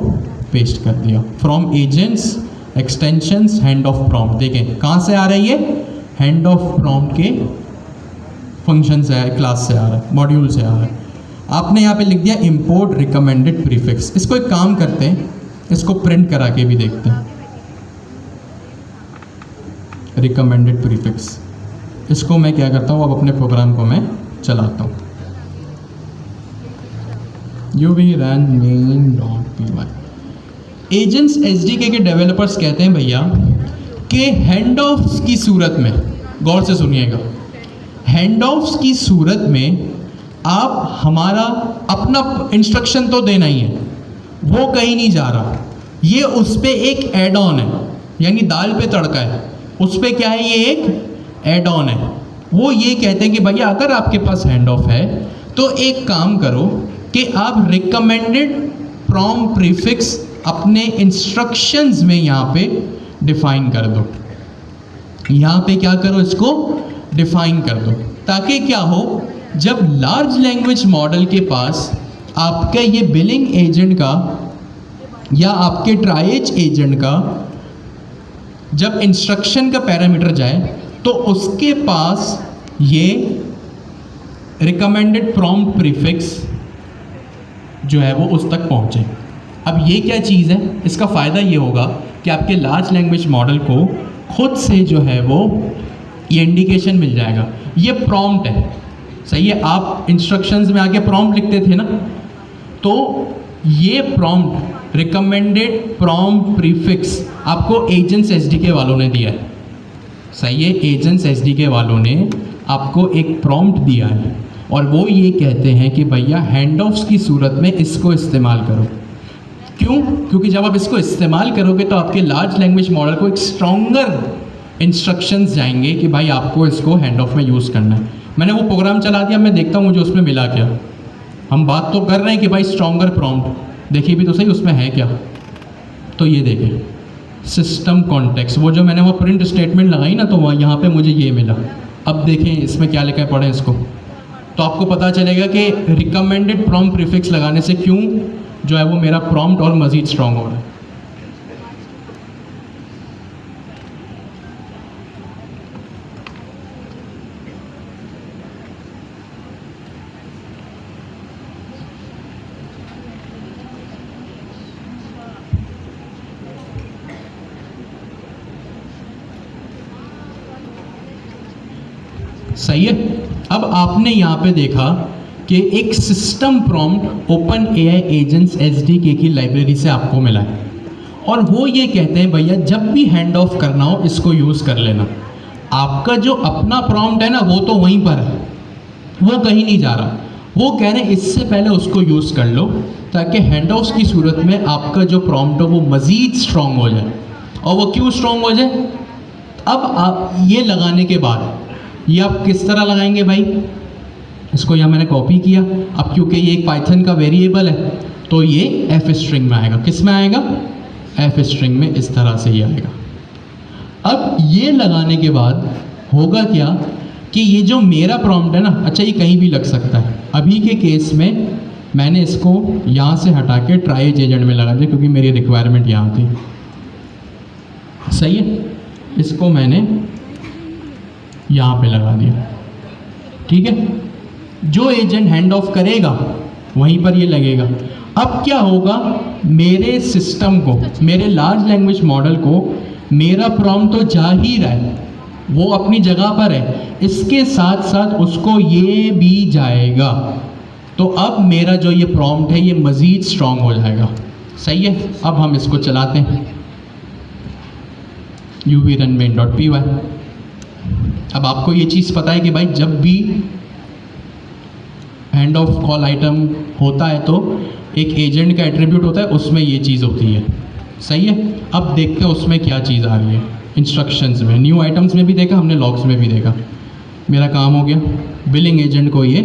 पेस्ट कर दिया। From agents extensions hand of prompt. देखें कहाँ से आ रही है, हैंड ऑफ प्रॉम्प्ट के फंक्शन से, क्लास से आ रहा है, मॉड्यूल से आ रहा है। आपने यहाँ पे लिख दिया इंपोर्ट रिकमेंडेड प्रीफिक्स। इसको एक काम करते हैं, इसको प्रिंट करा के भी देखते हैं। रिकमेंडेड प्रीफिक्स, इसको मैं क्या करता हूँ, अब अपने प्रोग्राम को मैं चलाता हूँ। uvran main.py। एजेंट्स एसडीके के डेवलपर्स कहते हैं भैया कि हैंड ऑफ्स की सूरत में, गौर से सुनिएगा, हैंड ऑफ्स की सूरत में आप हमारा अपना इंस्ट्रक्शन तो देना ही है, वो कहीं नहीं जा रहा, ये उस पर एक एड ऑन है, यानी दाल पे तड़का है, उस पर क्या है, ये एक एड ऑन है। वो ये कहते हैं कि भैया अगर आपके पास हैंड ऑफ है तो एक काम करो कि आप रिकमेंडेड प्रॉम्प्ट प्रीफिक्स अपने इंस्ट्रक्शंस में यहाँ पे डिफाइन कर दो। यहाँ पे क्या करो, इसको डिफाइन कर दो, ताकि क्या हो, जब लार्ज लैंग्वेज मॉडल के पास आपका ये बिलिंग एजेंट का या आपके ट्राइएज एजेंट का जब इंस्ट्रक्शन का पैरामीटर जाए तो उसके पास ये रिकमेंडेड प्रॉम्प्ट प्रीफिक्स जो है वो उस तक पहुँचे। अब ये क्या चीज़ है, इसका फ़ायदा ये होगा कि आपके लार्ज लैंग्वेज मॉडल को खुद से जो है वो ये इंडिकेशन मिल जाएगा, ये प्रॉम्प्ट है। सही है, आप इंस्ट्रक्शंस में आके प्रॉम्प्ट लिखते थे ना, तो ये प्रॉम्प्ट रिकमेंडेड प्रॉम्प्ट प्रीफिक्स आपको एजेंट्स एसडीके वालों ने दिया है। सही है, एजेंट्स एसडीके वालों ने आपको एक प्रॉम्प्ट दिया है और वो ये कहते हैं कि भैया हैंड ऑफ्स की सूरत में इसको इस्तेमाल करो। क्यों? क्योंकि जब आप इसको इस्तेमाल करोगे तो आपके लार्ज लैंग्वेज मॉडल को एक स्ट्रॉन्गर इंस्ट्रक्शंस जाएंगे कि भाई आपको इसको हैंड ऑफ में यूज़ करना है। मैंने वो प्रोग्राम चला दिया, मैं देखता हूँ मुझे उसमें मिला क्या। हम बात तो कर रहे हैं कि भाई स्ट्रॉन्गर प्रॉम्प्ट, देखिए भी तो सही उसमें है क्या। तो ये देखें सिस्टम कॉन्टेक्स्ट, वो जो मैंने वो प्रिंट स्टेटमेंट लगाई ना, तो वहाँ यहाँ पे मुझे ये मिला। अब देखें इसमें क्या लिखा है, पढ़ें इसको, तो आपको पता चलेगा कि रिकमेंडेड प्रॉम्प्ट प्रीफिक्स लगाने से क्यों जो है वो मेरा प्रॉम्प्ट और मज़ीद स्ट्रॉन्ग हो रहा है। सही है। अब आपने यहाँ पे देखा कि एक system prompt open AI agents SDK की लाइब्रेरी से आपको मिला है और वो ये कहते हैं भैया जब भी हैंड ऑफ करना हो इसको यूज़ कर लेना। आपका जो अपना प्रॉम्प्ट है ना वो तो वहीं पर है, वो कहीं नहीं जा रहा। वो कह रहे हैं इससे पहले उसको यूज़ कर लो ताकि हैंड ऑफ की सूरत में आपका जो प्रॉम्प्ट हो वो मज़ीद स्ट्रॉन्ग हो जाए। और वो क्यों स्ट्रॉन्ग हो जाए? अब आप ये लगाने के बाद ये आप किस तरह लगाएंगे भाई, इसको यहाँ मैंने कॉपी किया। अब क्योंकि ये एक पाइथन का वेरिएबल है तो ये एफ स्ट्रिंग में आएगा। किस में आएगा? एफ स्ट्रिंग में। इस तरह से ये आएगा। अब ये लगाने के बाद होगा क्या कि ये जो मेरा प्रॉम्प्ट है ना, अच्छा ये कहीं भी लग सकता है। अभी के केस में मैंने इसको यहाँ से हटा के ट्राई एजेंट में लगा दिया क्योंकि मेरी रिक्वायरमेंट यहाँ थी। सही है, इसको मैंने यहाँ पे लगा दिया। ठीक है, जो एजेंट हैंड ऑफ करेगा वहीं पर ये लगेगा। अब क्या होगा, मेरे सिस्टम को, मेरे लार्ज लैंग्वेज मॉडल को मेरा प्रॉम्प्ट तो जा ही रहा है, वो अपनी जगह पर है, इसके साथ साथ उसको ये भी जाएगा। तो अब मेरा जो ये प्रॉम्प्ट है ये मज़ीद स्ट्रॉन्ग हो जाएगा। सही है। अब हम इसको चलाते हैं uvrunmain.py। अब आपको ये चीज़ पता है कि भाई जब भी हैंड ऑफ कॉल आइटम होता है तो एक एजेंट का एट्रीब्यूट होता है, उसमें ये चीज़ होती है। सही है। अब देखते हैं उसमें क्या चीज़ आ रही है। इंस्ट्रक्शंस में न्यू आइटम्स में भी देखा हमने, लॉग्स में भी देखा। मेरा काम हो गया, बिलिंग एजेंट को ये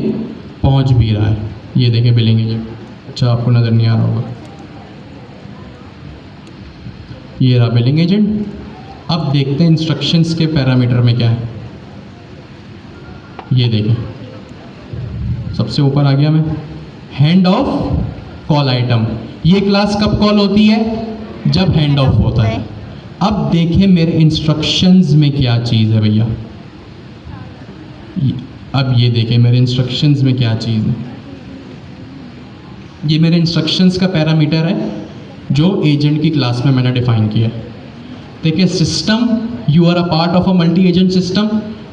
पहुंच भी रहा है। ये देखें बिलिंग एजेंट, अच्छा आपको नज़र नहीं आ रहा होगा, ये रहा बिलिंग एजेंट। अब देखते हैं इंस्ट्रक्शंस के पैरामीटर में क्या है। ये देखें सबसे ऊपर आ गया मैं, हैंड ऑफ कॉल आइटम। ये क्लास कब कॉल होती है? जब हैंड ऑफ होता है। अब देखें मेरे इंस्ट्रक्शंस में क्या चीज़ है भैया। अब ये देखें मेरे इंस्ट्रक्शंस में क्या चीज़ है। ये मेरे इंस्ट्रक्शंस का पैरामीटर है जो एजेंट की क्लास में मैंने डिफाइन किया है। देखिए system, you are a part of a multi agent system,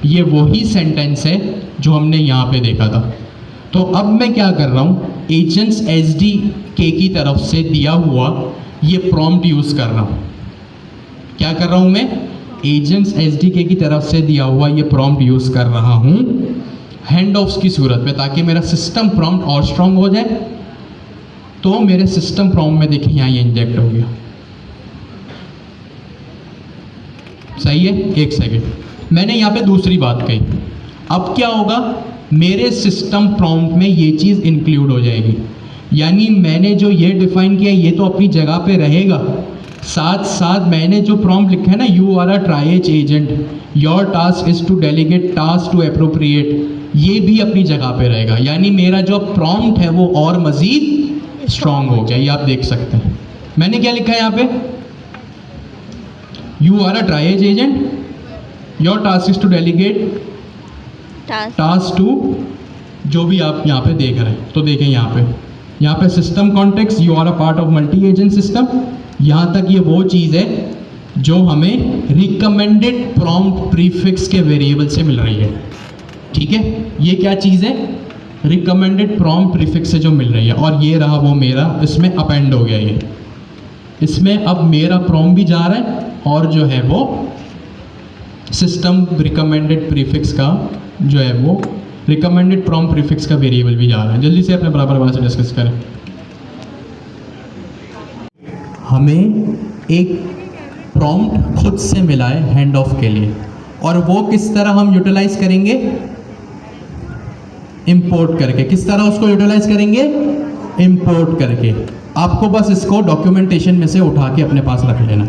ये वही सेंटेंस है जो हमने यहाँ पे देखा था। तो अब मैं क्या कर रहा हूँ, एजेंट्स एसडीके की तरफ से दिया हुआ ये प्रॉम्प्ट यूज़ कर रहा हूँ। क्या कर रहा हूँ मैं? एजेंट्स एसडीके की तरफ से दिया हुआ ये प्रॉम्प्ट यूज़ कर रहा हूँ हैंड ऑफ्स की सूरत में, ताकि मेरा सिस्टम प्रॉम्प्ट और स्ट्रॉन्ग हो जाए। तो मेरे सिस्टम प्रॉम्प्ट में देखिए यहाँ ये इंजेक्ट हो गया। सही है। एक सेकेंड, मैंने यहाँ पे दूसरी बात कही। अब क्या होगा, मेरे सिस्टम प्रॉम्प्ट में ये चीज़ इंक्लूड हो जाएगी। यानी मैंने जो ये डिफाइन किया ये तो अपनी जगह पे रहेगा, साथ साथ मैंने जो प्रॉम्प्ट लिखा है ना, you are a triage agent, your task is to delegate task to appropriate, ये भी अपनी जगह पे रहेगा। यानी मेरा जो प्रॉम्प्ट है वो और मज़ीद स्ट्रॉन्ग हो गया। ये आप देख सकते हैं। मैंने क्या लिखा है यहाँ पे, you are a triage agent, your task is to delegate task to, जो भी आप यहाँ पे देख रहे हैं। तो देखें यहाँ पे system context, you are a part of multi agent system, यहाँ तक ये वो चीज़ है जो हमें रिकमेंडेड प्रॉम्प्ट प्रीफिक्स के वेरिएबल से मिल रही है। ठीक है, ये क्या चीज़ है, रिकमेंडेड प्रॉम्प्ट प्रीफिक्स से जो मिल रही है। और ये रहा वो मेरा, इसमें अपेंड हो गया ये, इसमें अब मेरा प्रॉम्प्ट भी जा रहा है और जो है वो सिस्टम रिकमेंडेड प्रीफिक्स का जो है वो रिकमेंडेड प्रॉम्प्ट प्रीफिक्स का वेरिएबल भी जा रहा है। जल्दी से अपने बराबर बात से डिस्कस करें। हमें एक प्रॉम्प्ट खुद से मिला है हैंड ऑफ के लिए, और वो किस तरह हम यूटिलाइज करेंगे? इंपोर्ट करके। किस तरह उसको यूटिलाइज करेंगे? इंपोर्ट करके। आपको बस इसको डॉक्यूमेंटेशन में से उठा के अपने पास रख लेना,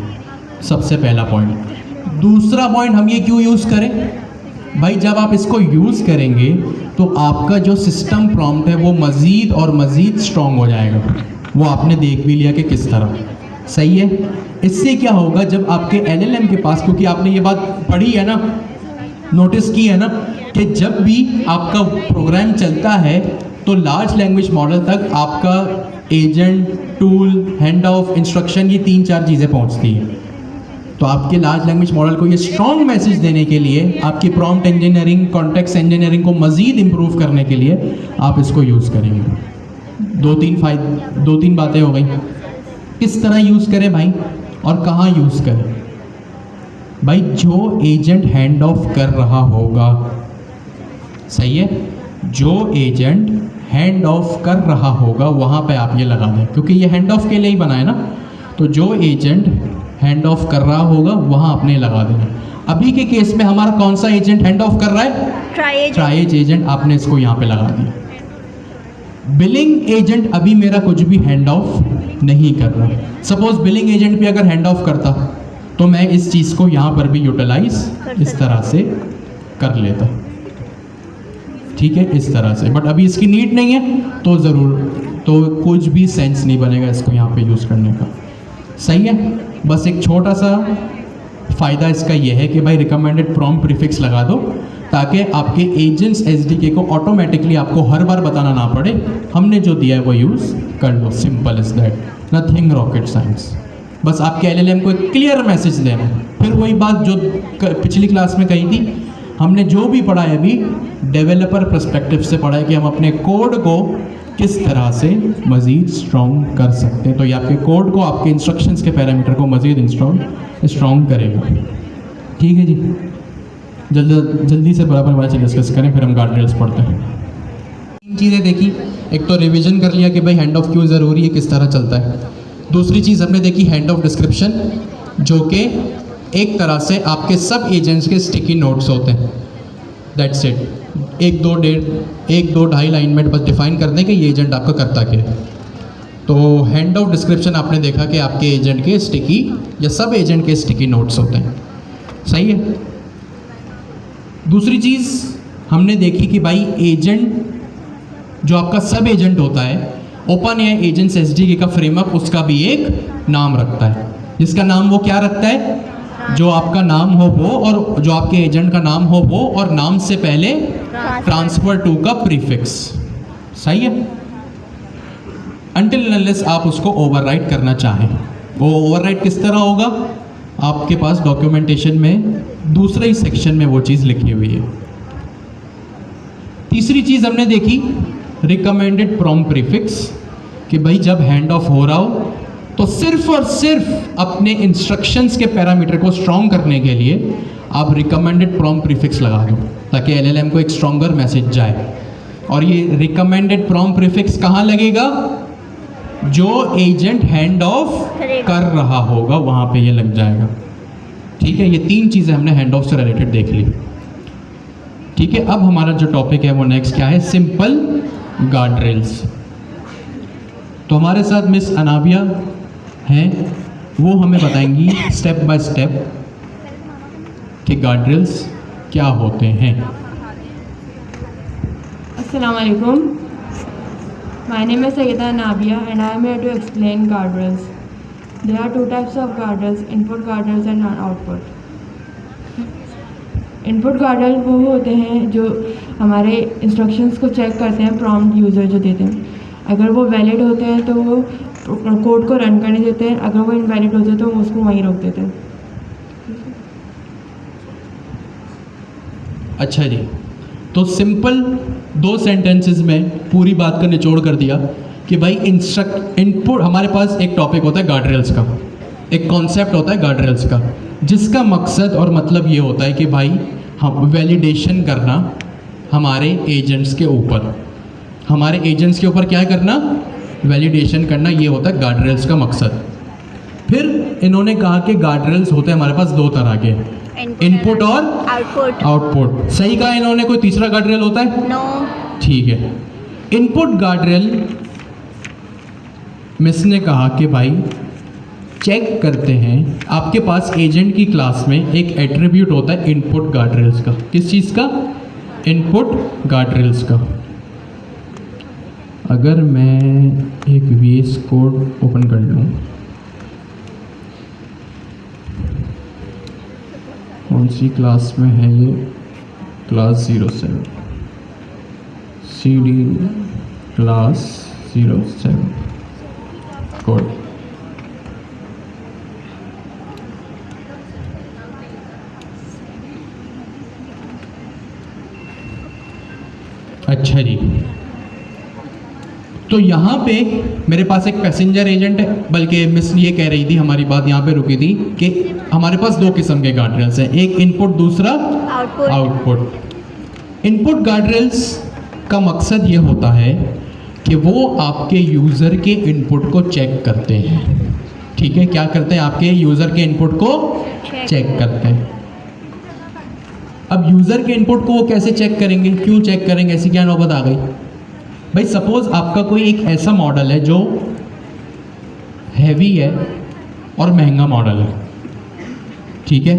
सबसे पहला पॉइंट। दूसरा पॉइंट, हम ये क्यों यूज़ करें? भाई जब आप इसको यूज़ करेंगे तो आपका जो सिस्टम प्रॉम्प्ट है वो मज़ीद और मज़ीद स्ट्रॉन्ग हो जाएगा। वो आपने देख भी लिया कि किस तरह, सही है। इससे क्या होगा, जब आपके LLM के पास, क्योंकि आपने ये बात पढ़ी है ना, नोटिस की है ना, कि जब भी आपका प्रोग्राम चलता है तो लार्ज लैंग्वेज मॉडल तक आपका agent, tool, hand of, instruction, ये 3-4 चीज़ें पहुंचती हैं। तो आपके लार्ज लैंग्वेज मॉडल को ये स्ट्रॉन्ग मैसेज देने के लिए, आपकी प्रॉम्प्ट इंजीनियरिंग, कॉन्टेक्स्ट इंजीनियरिंग को मज़ीद इम्प्रूव करने के लिए आप इसको यूज़ करेंगे। 2-3 बातें हो गई। किस तरह यूज़ करें भाई, और कहाँ यूज़ करें? भाई जो एजेंट हैंड ऑफ कर रहा होगा, सही है, जो एजेंट हैंड ऑफ कर रहा होगा वहाँ पे आप ये लगा दें, क्योंकि ये हैंड ऑफ के लिए ही बना है ना। तो जो एजेंट हैंड ऑफ कर रहा होगा वहाँ आपने लगा देना। अभी के केस में हमारा कौन सा एजेंट हैंड ऑफ कर रहा है? Try agent. आपने इसको यहाँ पे लगा दिया। बिलिंग एजेंट अभी मेरा कुछ भी हैंड ऑफ नहीं कर रहा। सपोज बिलिंग एजेंट भी अगर हैंड ऑफ करता तो मैं इस चीज़ को यहाँ पर भी यूटिलाइज इस तरह से कर लेता, ठीक है, इस तरह से। बट अभी इसकी नीड नहीं है तो ज़रूर, तो कुछ भी सेंस नहीं बनेगा इसको यहाँ पे यूज़ करने का, सही है। बस एक छोटा सा फ़ायदा इसका ये है कि भाई रिकमेंडेड प्रॉम्प्ट प्रीफिक्स लगा दो, ताकि आपके एजेंट्स SDK को ऑटोमेटिकली आपको हर बार बताना ना पड़े, हमने जो दिया है वो यूज़ कर लो। Simple is that, nothing rocket science. बस आपके LLM को एक क्लियर मैसेज देना है। फिर वही बात जो पिछली क्लास में कही थी, हमने जो भी पढ़ा है अभी डेवलपर पर्सपेक्टिव से पढ़ा है कि हम अपने कोड को किस तरह से मज़ीद स्ट्रॉन्ग कर सकते हैं। तो ये आपके कोड को, आपके इंस्ट्रक्शंस के पैरामीटर को मज़ीद स्ट्रॉन्ग करेगा, ठीक है जी। जल्दी से बराबर बात से डिस्कस करें, फिर हम गार्डरेल्स पढ़ते हैं। 3 चीज़ें देखी, एक तो रिवीजन कर लिया कि भाई हैंड ऑफ क्यों ज़रूरी है, किस तरह चलता है। दूसरी चीज़ हमने देखी हैंड ऑफ डिस्क्रिप्शन, जो कि एक तरह से आपके सब एजेंट्स के स्टिकी नोट्स होते हैं। That's it. 1-2-2.5 लाइन में बस डिफाइन कर दें कि ये एजेंट आपका करता क्या है। तो हैंड ऑफ डिस्क्रिप्शन आपने देखा कि आपके एजेंट के स्टिकी या सब एजेंट के स्टिकी नोट्स होते हैं, सही है। दूसरी चीज़ हमने देखी कि भाई एजेंट, जो आपका सब एजेंट होता है, ओपन एआई एजेंट्स SDK का फ्रेमवर्क उसका भी एक नाम रखता है, जिसका नाम वो क्या रखता है? जो आपका नाम हो वो, और जो आपके एजेंट का नाम हो वो, और नाम से पहले ट्रांसफर टू का प्रीफिक्स, सही है। अनटिल अनलेस आप उसको ओवरराइट करना चाहें। वो ओवरराइट किस तरह होगा? आपके पास डॉक्यूमेंटेशन में दूसरे ही सेक्शन में वो चीज़ लिखी हुई है। तीसरी चीज़ हमने देखी रिकमेंडेड प्रॉम्प्ट प्रीफिक्स, कि भाई जब हैंड ऑफ हो रहा हो तो सिर्फ और सिर्फ अपने इंस्ट्रक्शंस के पैरामीटर को स्ट्रॉन्ग करने के लिए आप रिकमेंडेड प्रॉम्प्ट प्रीफिक्स लगा दो, ताकि LLM को एक स्ट्रॉन्गर मैसेज जाए। और ये रिकमेंडेड प्रॉम्प्ट प्रीफिक्स कहाँ लगेगा? जो एजेंट हैंड ऑफ कर रहा होगा वहाँ पे ये लग जाएगा, ठीक है। ये 3 चीज़ें हमने हैंड ऑफ से रिलेटेड देख ली, ठीक है। अब हमारा जो टॉपिक है वो नेक्स्ट क्या है? सिंपल गार्डरेल्स। तो हमारे साथ मिस अनाबिया हैं, वो हमें बताएंगी स्टेप बाय स्टेप कि गार्डरेल्स क्या होते हैं। अस्सलाम वालेकुम। My name is Sayyida Nabia and I am here to explain guardrails. There are 2 types of guardrails, input guardrails and output. Input guardrail वो होते हैं जो हमारे इंस्ट्रक्शंस को चेक करते हैं, प्रॉम्प्ट यूज़र जो देते हैं। अगर वो वैलिड होते हैं तो वो कोड को रन करने देते हैं, अगर वो इनवैलिड होते हैं तो वो उसको वहीं रोक देते हैं। अच्छा जी, तो सिंपल 2 सेंटेंसेस में पूरी बात का निचोड़ कर दिया कि भाई इनपुट, हमारे पास एक टॉपिक होता है गार्डरेल्स का, एक कॉन्सेप्ट होता है गार्डरेल्स का, जिसका मकसद और मतलब ये होता है कि भाई हम वैलिडेशन करना हमारे एजेंट्स के ऊपर। हमारे एजेंट्स के ऊपर क्या करना, वैलिडेशन करना, ये होता है गार्ड रेल्स का मकसद। फिर इन्होंने कहा कि गार्ड रेल्स होते हैं हमारे पास दो तरह के, इनपुट और आउटपुट। आउटपुट। सही कहा इन्होंने। कोई तीसरा गार्ड रेल होता है? नो। ठीक है। इनपुट गार्ड रेल मिस ने कहा कि भाई चेक करते हैं, आपके पास एजेंट की क्लास में एक एट्रीब्यूट होता है इनपुट गार्ड रेल्स का। किस चीज़ का? इनपुट गार्ड रेल्स का। अगर मैं एक VS कोड ओपन कर लूँ, कौन सी क्लास में है ये? Class 07, CD class 07 code. अच्छा जी, तो यहाँ पे मेरे पास एक पैसेंजर एजेंट है, बल्कि मिस ये कह रही थी, हमारी बात यहाँ पे रुकी थी कि हमारे पास दो किस्म के गार्ड रेल्स हैं, एक इनपुट, दूसरा output. Output. Input guard rails का मकसद ये होता है कि वो आपके यूज़र के इनपुट को चेक करते हैं। ठीक है, क्या करते हैं? आपके यूज़र के इनपुट को चेक करते हैं। अब यूज़र के इनपुट को वो कैसे चेक करेंगे, क्यों चेक करेंगे, ऐसी क्या नौबत आ गई? भाई सपोज़ आपका कोई एक ऐसा मॉडल है जो हैवी है और महंगा मॉडल है, ठीक है।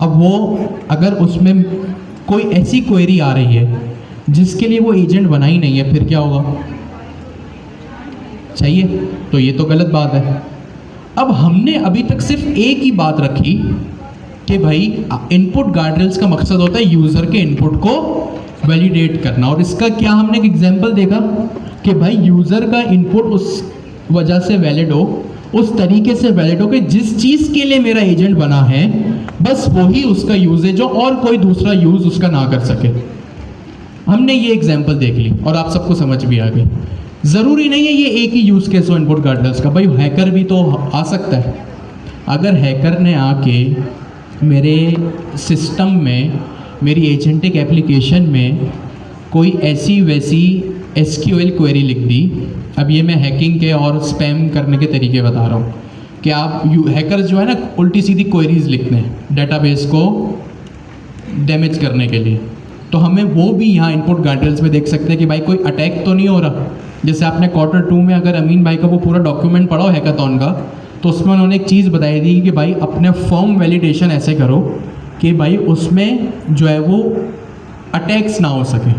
अब वो अगर उसमें कोई ऐसी क्वेरी आ रही है जिसके लिए वो एजेंट बना ही नहीं है, फिर क्या होगा? चाहिए? तो ये तो गलत बात है। अब हमने अभी तक सिर्फ एक ही बात रखी कि भाई इनपुट गार्ड रेल्स का मकसद होता है यूज़र के इनपुट को वैलिडेट करना। और इसका क्या हमने एक एग्जांपल देखा कि भाई यूज़र का इनपुट उस वजह से वैलिड हो, उस तरीके से वैलिड हो कि जिस चीज़ के लिए मेरा एजेंट बना है बस वही उसका यूजेज हो और कोई दूसरा यूज़ उसका ना कर सके। हमने ये एग्जांपल देख ली और आप सबको समझ भी आ गई। ज़रूरी नहीं है ये एक ही यूज़ केस हो इनपुट गार्ड रेल्स का, भाई हैकर भी तो आ सकता है। अगर हैकर ने आके मेरे सिस्टम में, मेरी एजेंटिक एप्लीकेशन में कोई ऐसी वैसी SQL क्वेरी लिख दी, अब ये मैं हैकिंग के और स्पैम करने के तरीके बता रहा हूँ कि आप हैकर्स जो है ना उल्टी सीधी क्वेरीज लिखते हैं डेटाबेस को डैमेज करने के लिए। तो हमें वो भी यहाँ इनपुट गार्ड रेल्स में देख सकते हैं कि भाई कोई अटैक तो नहीं हो रहा। जैसे आपने Q2 में अगर अमीन भाई का वो पूरा डॉक्यूमेंट पढ़ा हो हैकाथॉन का, तो उसमें उन्होंने एक चीज़ बताई थी कि भाई अपने फॉर्म वैलिडेशन ऐसे करो कि भाई उसमें जो है वो अटैक्स ना हो सके।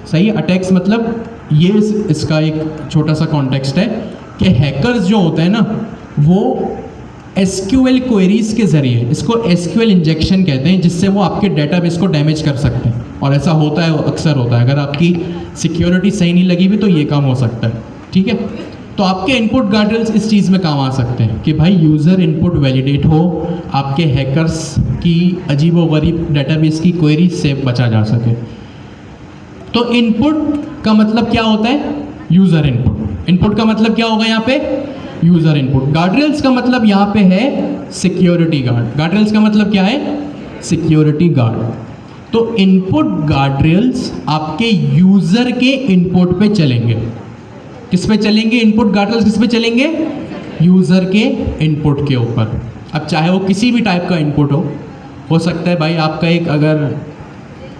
सही है, अटैक्स मतलब ये इसका एक छोटा सा कॉन्टेक्स्ट है कि हैकर्स जो होते हैं ना वो SQL क्वेरीज के ज़रिए, इसको SQL इंजेक्शन कहते हैं, जिससे वो आपके डेटाबेस को डैमेज कर सकते हैं। और ऐसा होता है, अक्सर होता है। अगर आपकी सिक्योरिटी सही नहीं लगी भी तो ये काम हो सकता है, ठीक है। तो आपके इनपुट गार्ड रेल्स इस चीज़ में काम आ सकते हैं कि भाई यूज़र इनपुट वैलिडेट हो, आपके हैकर्स की अजीबोगरीब डेटाबेस की क्वेरी से बचा जा सके। तो इनपुट का मतलब क्या होता है? User input. इनपुट का मतलब क्या होगा यहाँ पे? User input. गार्ड रेल्स का मतलब यहाँ पे है सिक्योरिटी गार्ड। गार्ड रेल्स का मतलब क्या है? Security guard. तो इनपुट गार्ड रेल्स आपके यूज़र के इनपुट पे चलेंगे। किस पे चलेंगे? इनपुट गार्ड रेल्स किस पे चलेंगे? यूज़र के इनपुट के ऊपर। अब चाहे वो किसी भी टाइप का इनपुट हो सकता है भाई आपका एक, अगर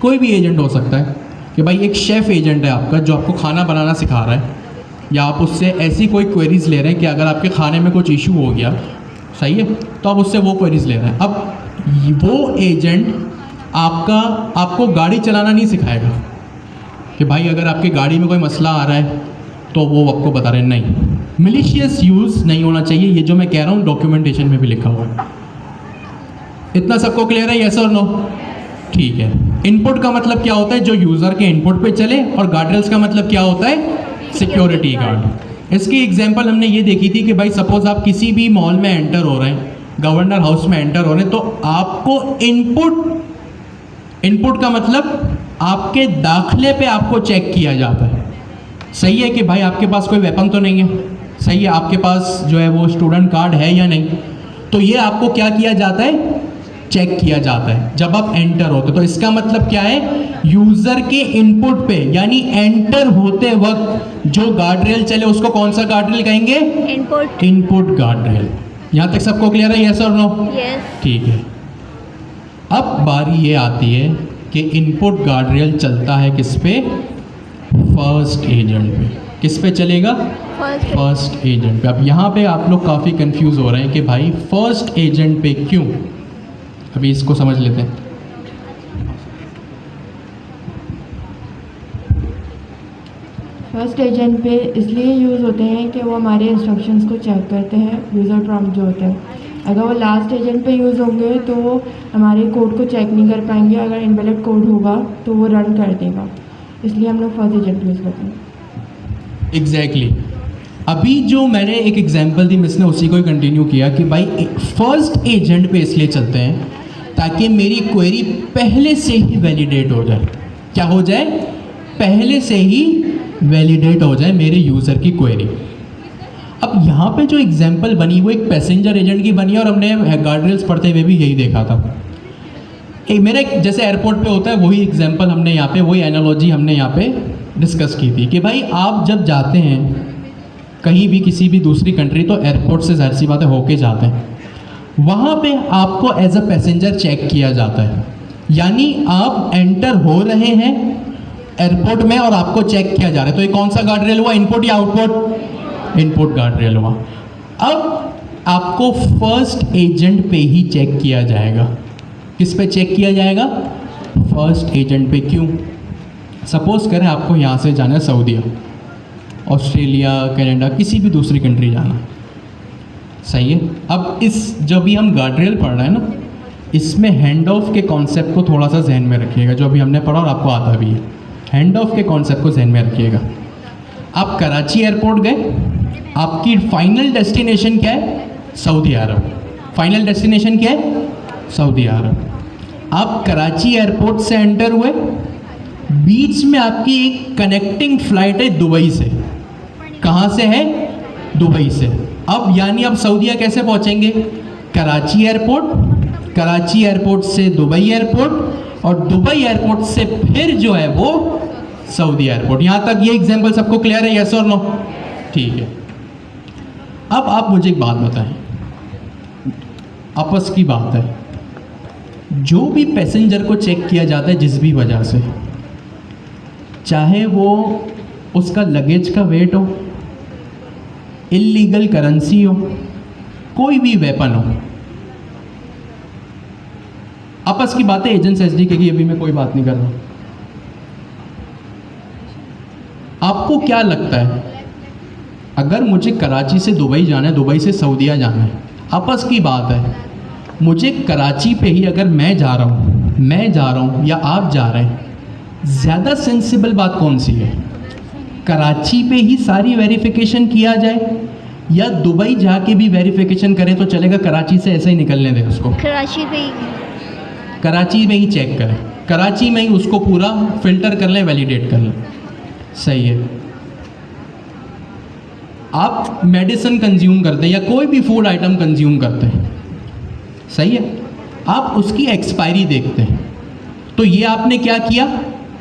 कोई भी एजेंट हो सकता है कि भाई एक शेफ़ एजेंट है आपका जो आपको खाना बनाना सिखा रहा है, या आप उससे ऐसी कोई क्वेरीज़ ले रहे हैं कि अगर आपके खाने में कुछ इशू हो गया, सही है, तो आप उससे वो क्वेरीज़ ले रहे हैं। अब वो एजेंट आपको गाड़ी चलाना नहीं सिखाएगा कि भाई अगर आपकी गाड़ी में कोई मसला आ रहा है तो वो आपको बता रहे हैं। नहीं, मिलिशियस यूज़ नहीं होना चाहिए। ये जो मैं कह रहा हूँ डॉक्यूमेंटेशन में भी लिखा हुआ है। इतना सबको क्लियर है? यस और नो? ठीक है। इनपुट का मतलब क्या होता है? जो यूज़र के इनपुट पे चले। और गार्ड रेल्स का मतलब क्या होता है? Security guard. इसकी एग्जांपल हमने ये देखी थी कि भाई सपोज आप किसी भी मॉल में एंटर हो रहे हैं, गवर्नर हाउस में एंटर हो रहे हैं, तो आपको इनपुट का मतलब आपके दाखिले पे आपको चेक किया जाता है। सही है कि भाई आपके पास कोई वेपन तो नहीं है, सही है, आपके पास जो है वो स्टूडेंट कार्ड है या नहीं। तो ये आपको क्या किया जाता है? चेक किया जाता है जब आप एंटर होते, तो इसका मतलब क्या है, यूजर के इनपुट पे यानी एंटर होते वक्त जो गार्ड रेल चले उसको कौन सा गार्ड रेल कहेंगे, इनपुट। Input guard rail. यहां तक सबको क्लियर है, यस और नो? यस। ठीक है। अब बारी ये आती है कि इनपुट गार्ड रेल चलता है किस पे, फर्स्ट एजेंट पे। किस पे चलेगा, फर्स्ट एजेंट पे। अब यहाँ पे आप लोग काफ़ी कंफ्यूज हो रहे हैं कि भाई फर्स्ट एजेंट पे क्यों, अभी इसको समझ लेते हैं। फर्स्ट एजेंट पे इसलिए यूज़ होते हैं कि वो हमारे इंस्ट्रक्शंस को चेक करते हैं, यूज़र प्रॉम्प्ट जो होता है। अगर वो लास्ट एजेंट पे यूज़ होंगे तो वो हमारे कोड को चेक नहीं कर पाएंगे, अगर इनवैलिड कोड होगा तो वो रन कर देगा, इसलिए हम लोग फर्स्ट एजेंट यूज़ करते हैं। एग्जैक्टली अभी जो मैंने एक एग्जांपल दी मिस ने उसी को ही कंटिन्यू किया कि भाई फर्स्ट एजेंट पे इसलिए चलते हैं ताकि मेरी क्वेरी पहले से ही वैलिडेट हो जाए। क्या हो जाए, पहले से ही वैलिडेट हो जाए मेरे यूज़र की क्वेरी। अब यहाँ पे जो एग्जांपल बनी वो एक पैसेंजर एजेंट की बनी है और हमने गार्डरेल्स पढ़ते हुए भी यही देखा था। मेरा जैसे एयरपोर्ट पे होता है वही एग्जांपल हमने यहाँ पे, वही एनालॉजी हमने यहाँ पे डिस्कस की थी कि भाई आप जब जाते हैं कहीं भी किसी भी दूसरी कंट्री तो एयरपोर्ट से जाहिर सी बात है होके जाते हैं, वहाँ पे आपको एज अ पैसेंजर चेक किया जाता है। यानी आप एंटर हो रहे हैं एयरपोर्ट में और आपको चेक किया जा रहा है, तो ये कौन सा गार्ड रेल हुआ, इनपुट या आउटपुट, इनपुट गार्ड रेल हुआ। अब आपको फर्स्ट एजेंट पे ही चेक किया जाएगा। किस पे चेक किया जाएगा, फर्स्ट एजेंट पे। क्यों, सपोज करें आपको यहाँ से जाना है सऊदीया, ऑस्ट्रेलिया, कनाडा, किसी भी दूसरी कंट्री जाना, सही है। अब इस जो भी हम गार्ड रेल पढ़ रहे हैं ना, इसमें हैंड ऑफ के कॉन्सेप्ट को थोड़ा सा जहन में रखिएगा, जो अभी हमने पढ़ा और आपको आता भी है। हैंड ऑफ के कॉन्सेप्ट को जहन में रखिएगा। आप कराची एयरपोर्ट गए, आपकी फाइनल डेस्टिनेशन क्या है, सऊदी अरब। फाइनल डेस्टिनेशन क्या है, सऊदी अरब। आप कराची एयरपोर्ट से एंटर हुए, बीच में आपकी एक कनेक्टिंग फ्लाइट है दुबई से। कहाँ से है, दुबई से। अब यानी आप सऊदीया कैसे पहुँचेंगे, कराची एयरपोर्ट, कराची एयरपोर्ट से दुबई एयरपोर्ट और दुबई एयरपोर्ट से फिर जो है वो सऊदी एयरपोर्ट। यहाँ तक ये एग्जाम्पल सबको क्लियर है, यस और नो? ठीक है। अब आप मुझे एक बात बताएं, आपस की बात है, जो भी पैसेंजर को चेक किया जाता है जिस भी वजह से, चाहे वो उसका लगेज का वेट हो, इलीगल करेंसी हो, कोई भी वेपन हो, आपस की बातें एजेंट्स एसडीके की, अभी मैं कोई बात नहीं कर रहा। आपको क्या लगता है, अगर मुझे कराची से दुबई जाना है, दुबई से सऊदीया जाना है, आपस की बात है, मुझे कराची पे ही अगर मैं जा रहा हूँ या आप जा रहे हैं, ज़्यादा सेंसिबल बात कौन सी है, कराची पे ही सारी वेरिफिकेशन किया जाए या दुबई जाके भी वेरिफिकेशन करें तो चलेगा, कराची से ऐसे ही निकलने दें उसको, कराची पे ही, कराची में ही चेक करें, कराची में ही उसको पूरा फिल्टर कर लें, वैलिडेट कर लें, सही है। आप मेडिसिन कंज्यूम करते हैं या कोई भी फूड आइटम कंज्यूम करते हैं, सही है, आप उसकी एक्सपायरी देखते हैं, तो ये आपने क्या किया,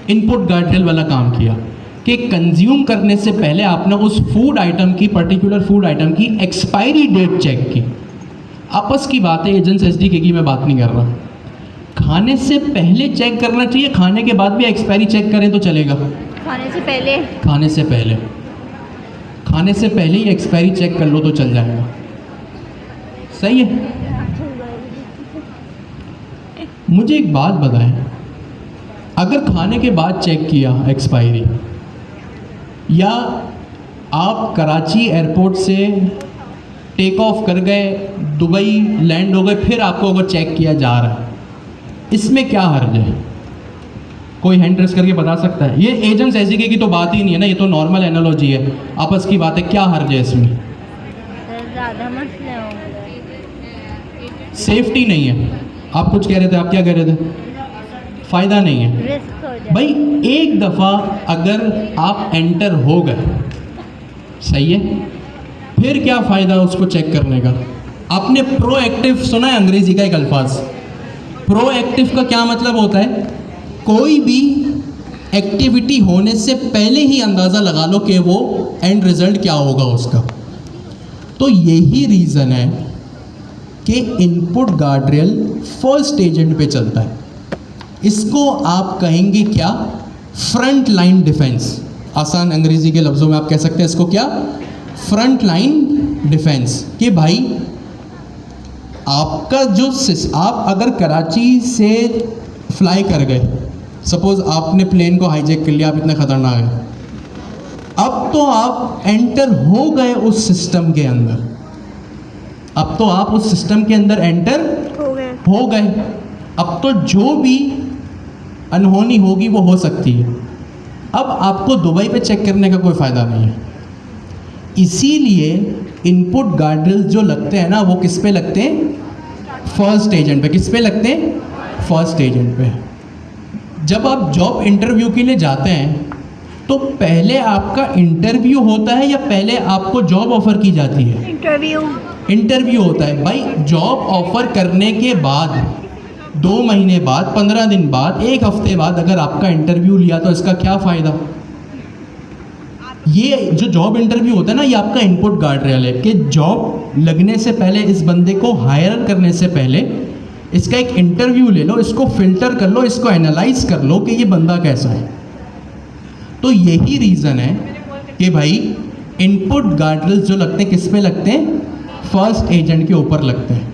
इनपुट गार्ड रेल वाला काम किया कि कंज्यूम करने से पहले आपने उस फूड आइटम की, पर्टिकुलर फूड आइटम की एक्सपायरी डेट चेक की। आपस की बात है, एजेंट्स एसडीके की मैं बात नहीं कर रहा। खाने से पहले चेक करना चाहिए, खाने के बाद भी एक्सपायरी चेक करें तो चलेगा, खाने से पहले, खाने से पहले, खाने से पहले ही एक्सपायरी चेक कर लो तो चल जाएगा, सही है। मुझे एक बात बताएं, अगर खाने के बाद चेक किया एक्सपायरी, या आप कराची एयरपोर्ट से टेक ऑफ कर गए, दुबई लैंड हो गए, फिर आपको अगर चेक किया जा रहा है, इसमें क्या हर्ज है? कोई हैंड रेस करके बता सकता है? ये एजेंट्स एसडीके की तो बात ही नहीं है ना, ये तो नॉर्मल एनालॉजी है, आपस की बात है, क्या हर्ज है इसमें? ज़्यादा मसले होंगे, सेफ्टी नहीं है। आप कुछ कह रहे थे, आप क्या कह रहे थे? फ़ायदा नहीं है रिस्क हो जाए भाई। एक दफ़ा अगर आप एंटर हो गए, सही है, फिर क्या फ़ायदा उसको चेक करने का? आपने प्रोएक्टिव सुना है अंग्रेजी का एक अल्फाज, प्रोएक्टिव का क्या मतलब होता है? कोई भी एक्टिविटी होने से पहले ही अंदाज़ा लगा लो कि वो एंड रिजल्ट क्या होगा उसका। तो यही रीज़न है कि इनपुट गार्डरेल फर्स्ट एजेंट पे चलता है। इसको आप कहेंगे क्या? Front line defence. आसान अंग्रेजी के लफ्ज़ों में आप कह सकते हैं इसको क्या? Front line defence. कि भाई आपका जो आप अगर कराची से फ्लाई कर गए, सपोज़ आपने प्लेन को हाईजैक कर लिया, आप इतने ख़तरनाक हैं, अब तो आप एंटर हो गए उस सिस्टम के अंदर, अब तो आप उस सिस्टम के अंदर एंटर हो गए। अब तो जो भी अनहोनी होगी वो हो सकती है। अब आपको दुबई पे चेक करने का कोई फ़ायदा नहीं है। इसीलिए इनपुट गार्डरेल्स जो लगते हैं ना, वो किस पे लगते हैं? फर्स्ट एजेंट पे। किस पे लगते हैं? फर्स्ट एजेंट पे। जब आप जॉब इंटरव्यू के लिए जाते हैं तो पहले आपका इंटरव्यू होता है या पहले आपको जॉब ऑफर की जाती है? इंटरव्यू होता है भाई। जॉब ऑफर करने के बाद 2 महीने बाद, 15 दिन बाद, 1 हफ्ते बाद अगर आपका इंटरव्यू लिया तो इसका क्या फ़ायदा? ये जो जॉब इंटरव्यू होता है ना, ये आपका इनपुट गार्डरेल है कि जॉब लगने से पहले, इस बंदे को हायर करने से पहले इसका एक इंटरव्यू ले लो, इसको फिल्टर कर लो, इसको एनालाइज कर लो कि ये बंदा कैसा है। तो यही रीज़न है कि भाई इनपुट गार्डरेल्स जो लगते हैं किस पे लगते हैं? फर्स्ट एजेंट के ऊपर लगते हैं।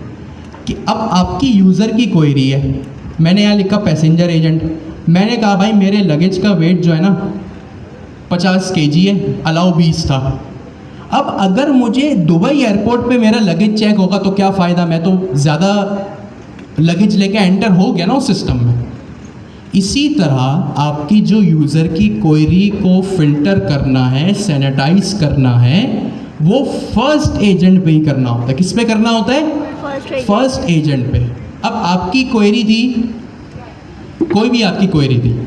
कि अब आपकी यूज़र की क्वेरी है, मैंने यहाँ लिखा पैसेंजर एजेंट, मैंने कहा भाई मेरे लगेज का वेट जो है ना 50 kg है, अलाउ 20 था। अब अगर मुझे दुबई एयरपोर्ट पे मेरा लगेज चेक होगा तो क्या फ़ायदा? मैं तो ज़्यादा लगेज लेके एंटर हो गया ना उस सिस्टम में। इसी तरह आपकी जो यूज़र की क्वेरी को फिल्टर करना है, सैनिटाइज करना है, वो फर्स्ट एजेंट पे ही करना होता है। किस पे करना होता है? फर्स्ट एजेंट पे। अब आपकी क्वेरी थी, कोई भी आपकी क्वेरी थी,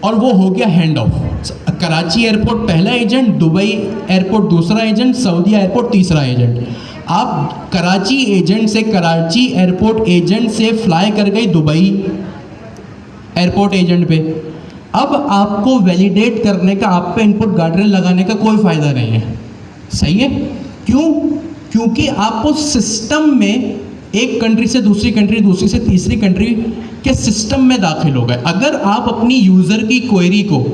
और वो हो गया हैंड ऑफ। कराची एयरपोर्ट पहला एजेंट, दुबई एयरपोर्ट दूसरा एजेंट, सऊदी एयरपोर्ट तीसरा एजेंट। आप कराची एजेंट से, कराची एयरपोर्ट एजेंट से फ्लाई कर गई दुबई एयरपोर्ट एजेंट पे। अब आपको वैलिडेट करने का, आप पे इनपुट गार्डरेल लगाने का कोई फ़ायदा नहीं है। सही है? क्यों? क्योंकि आप उस सिस्टम में एक कंट्री से दूसरी कंट्री, दूसरी से तीसरी कंट्री के सिस्टम में दाखिल हो गए। अगर आप अपनी यूज़र की क्वेरी को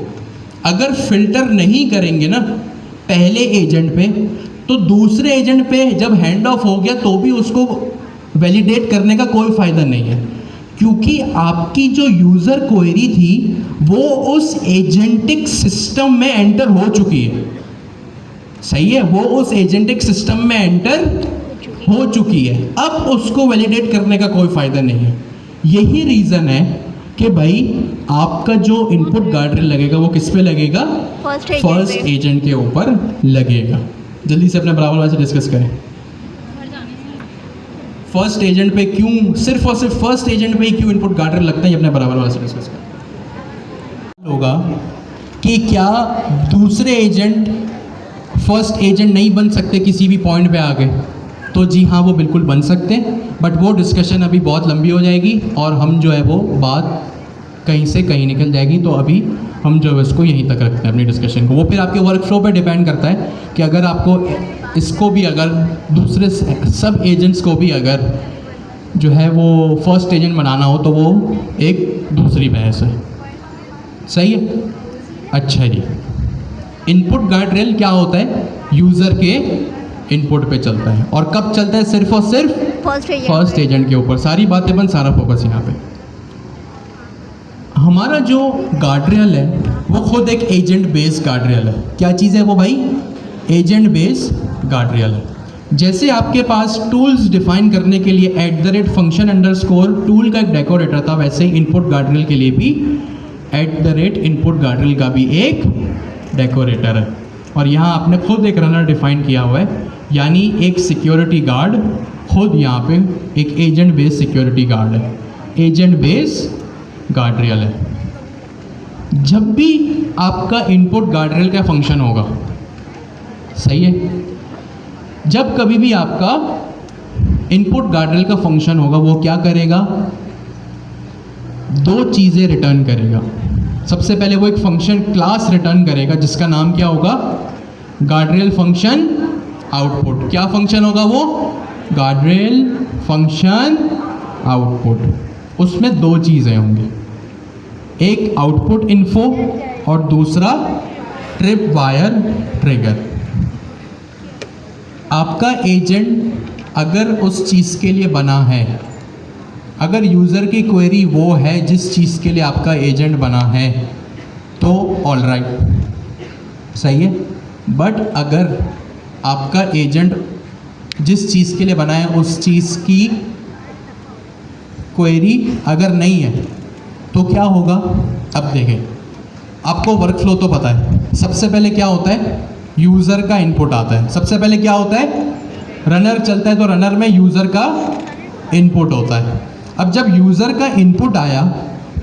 अगर फिल्टर नहीं करेंगे ना पहले एजेंट पे, तो दूसरे एजेंट पे जब हैंड ऑफ हो गया तो भी उसको वैलिडेट करने का कोई फ़ायदा नहीं है। क्योंकि आपकी जो यूज़र क्वेरी थी वो उस एजेंटिक सिस्टम में एंटर हो चुकी है। सही है? वो उस एजेंटिक सिस्टम में एंटर हो चुकी है। अब उसको वैलिडेट करने का कोई फ़ायदा नहीं है। यही रीज़न है कि भाई आपका जो इनपुट गार्डरेल लगेगा वो किस पे लगेगा? फर्स्ट एजेंट के ऊपर लगेगा। जल्दी से अपने बराबर वाले से डिस्कस करें। फर्स्ट एजेंट पे क्यों, सिर्फ और सिर्फ फर्स्ट एजेंट पे ही क्यों इनपुट गार्डरेल लगता है, अपने बराबर वाले से डिस्कस करें। होगा कि क्या दूसरे एजेंट फर्स्ट एजेंट नहीं बन सकते किसी भी पॉइंट पे आगे? तो जी हाँ, वो बिल्कुल बन सकते हैं, बट वो डिस्कशन अभी बहुत लंबी हो जाएगी और हम जो है वो बात कहीं से कहीं निकल जाएगी। तो अभी हम जो है इसको यहीं तक रखते हैं अपनी डिस्कशन को। वो फिर आपके वर्क फ्लो पे डिपेंड करता है कि अगर आपको इसको भी, अगर दूसरे सब एजेंट्स को भी अगर जो है वो फर्स्ट एजेंट बनाना हो तो वो एक दूसरी बहस है। सही है? अच्छा जी, इनपुट गार्डरेल क्या होता है? यूज़र के इनपुट पे चलता है। और कब चलता है? सिर्फ और सिर्फ फर्स्ट एजेंट के ऊपर। सारी बातें बंद, सारा फोकस यहाँ पे। हमारा जो गार्डरेल है वो खुद एक एजेंट बेस्ड गार्डरेल है। क्या चीज़ है वो भाई? एजेंट बेस्ड गार्डरेल है। जैसे आपके पास टूल्स डिफाइन करने के लिए @function_ टूल का एक डेकोरेटर था, वैसे ही इनपुट गार्डरेल के लिए भी @input गार्डरेल का भी एक डेकोरेटर है। और यहाँ आपने खुद एक रनर डिफाइन किया हुआ है, यानी एक सिक्योरिटी गार्ड खुद यहाँ पे एक एजेंट बेस्ड सिक्योरिटी गार्ड है, एजेंट बेस्ड गार्डरेल है। जब भी आपका इनपुट गार्डरेल का फंक्शन होगा, सही है, जब कभी भी आपका इनपुट गार्डरेल का फंक्शन होगा वो क्या करेगा? दो चीज़ें रिटर्न करेगा। सबसे पहले वो एक फंक्शन क्लास रिटर्न करेगा जिसका नाम क्या होगा, गार्डरेल फंक्शन आउटपुट। क्या फंक्शन होगा वो, गार्डरेल फंक्शन आउटपुट। उसमें दो चीज़ें होंगी, एक आउटपुट इन्फो और दूसरा ट्रिप वायर ट्रिगर। आपका एजेंट अगर उस चीज़ के लिए बना है, अगर यूज़र की क्वेरी वो है जिस चीज़ के लिए आपका एजेंट बना है तो ऑल राइट, सही है। बट अगर आपका एजेंट जिस चीज़ के लिए बना है उस चीज़ की क्वेरी अगर नहीं है तो क्या होगा। अब देखें, आपको वर्कफ्लो तो पता है। सबसे पहले क्या होता है, यूज़र का इनपुट आता है। सबसे पहले क्या होता है, रनर चलता है तो रनर में यूज़र का इनपुट होता है। अब जब यूज़र का इनपुट आया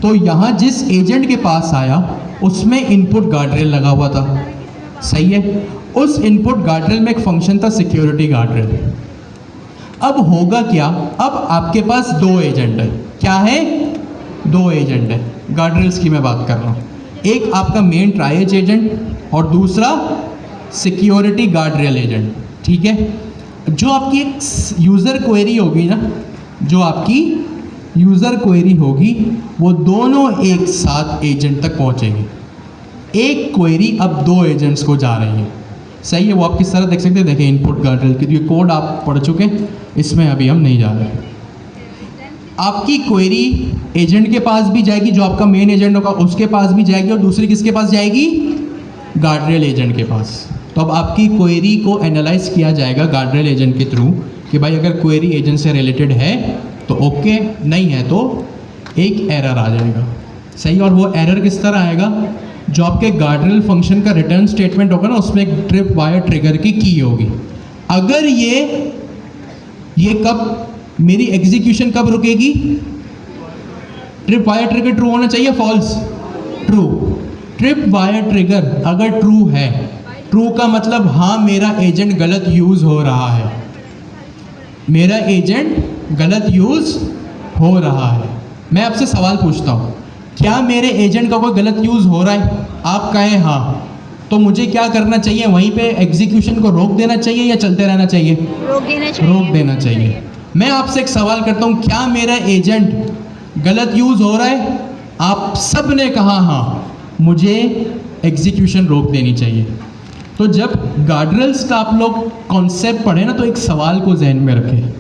तो यहाँ जिस एजेंट के पास आया उसमें इनपुट गार्डरेल लगा हुआ था, सही है। उस इनपुट गार्डरेल में एक फंक्शन था सिक्योरिटी गार्डरेल। अब होगा क्या, अब आपके पास दो एजेंट है। क्या है, दो एजेंट है। गार्डरेल्स की मैं बात कर रहा हूँ। एक आपका मेन ट्राइएज एजेंट और दूसरा सिक्योरिटी गार्डरेल एजेंट, ठीक है। जो आपकी एक यूज़र क्वेरी होगी ना, जो आपकी यूज़र क्वेरी होगी वो दोनों एक साथ एजेंट तक पहुँचेगी। एक क्वेरी अब दो एजेंट्स को जा रही है, सही है। वो आप किस तरह देख सकते हैं, देखें इनपुट गार्डरेल की, ये कोड आप पढ़ चुके हैं, इसमें अभी हम नहीं जा रहे। आपकी क्वेरी एजेंट के पास भी जाएगी, जो आपका मेन एजेंट होगा उसके पास भी जाएगी, और दूसरी किसके पास जाएगी, गार्डरेल एजेंट के पास। तो अब आपकी क्वेरी को एनालाइज किया जाएगा गार्डरेल एजेंट के थ्रू कि भाई अगर क्वेरी एजेंट से रिलेटेड है तो ओके, नहीं है तो एक एरर आ जाएगा, सही। और वो एरर किस तरह आएगा, जो आपके गार्डरेल फंक्शन का रिटर्न स्टेटमेंट होगा ना, उसमें एक ट्रिप वायर ट्रिगर की की होगी। अगर ये कब मेरी एग्जीक्यूशन कब रुकेगी, ट्रिप वायर ट्रिगर ट्रू होना चाहिए, false, true. Trip wire trigger अगर ट्रू है, ट्रू का मतलब हाँ मेरा एजेंट गलत यूज़ हो रहा है, मेरा एजेंट गलत यूज़ हो रहा है। मैं आपसे सवाल पूछता हूँ, क्या मेरे एजेंट का कोई गलत यूज़ हो रहा है, आप कहें हाँ, तो मुझे क्या करना चाहिए, वहीं पे एग्जीक्यूशन को रोक देना चाहिए या चलते रहना चाहिए, रोक देना चाहिए। रोक देना चाहिए। मैं आपसे एक सवाल करता हूँ, क्या मेरा एजेंट गलत यूज़ हो रहा है, आप सब ने कहा हाँ, मुझे एग्जीक्यूशन रोक देनी चाहिए। तो जब गार्डरेल्स का आप लोग कॉन्सेप्ट पढ़े ना, तो एक सवाल को जहन में रखें,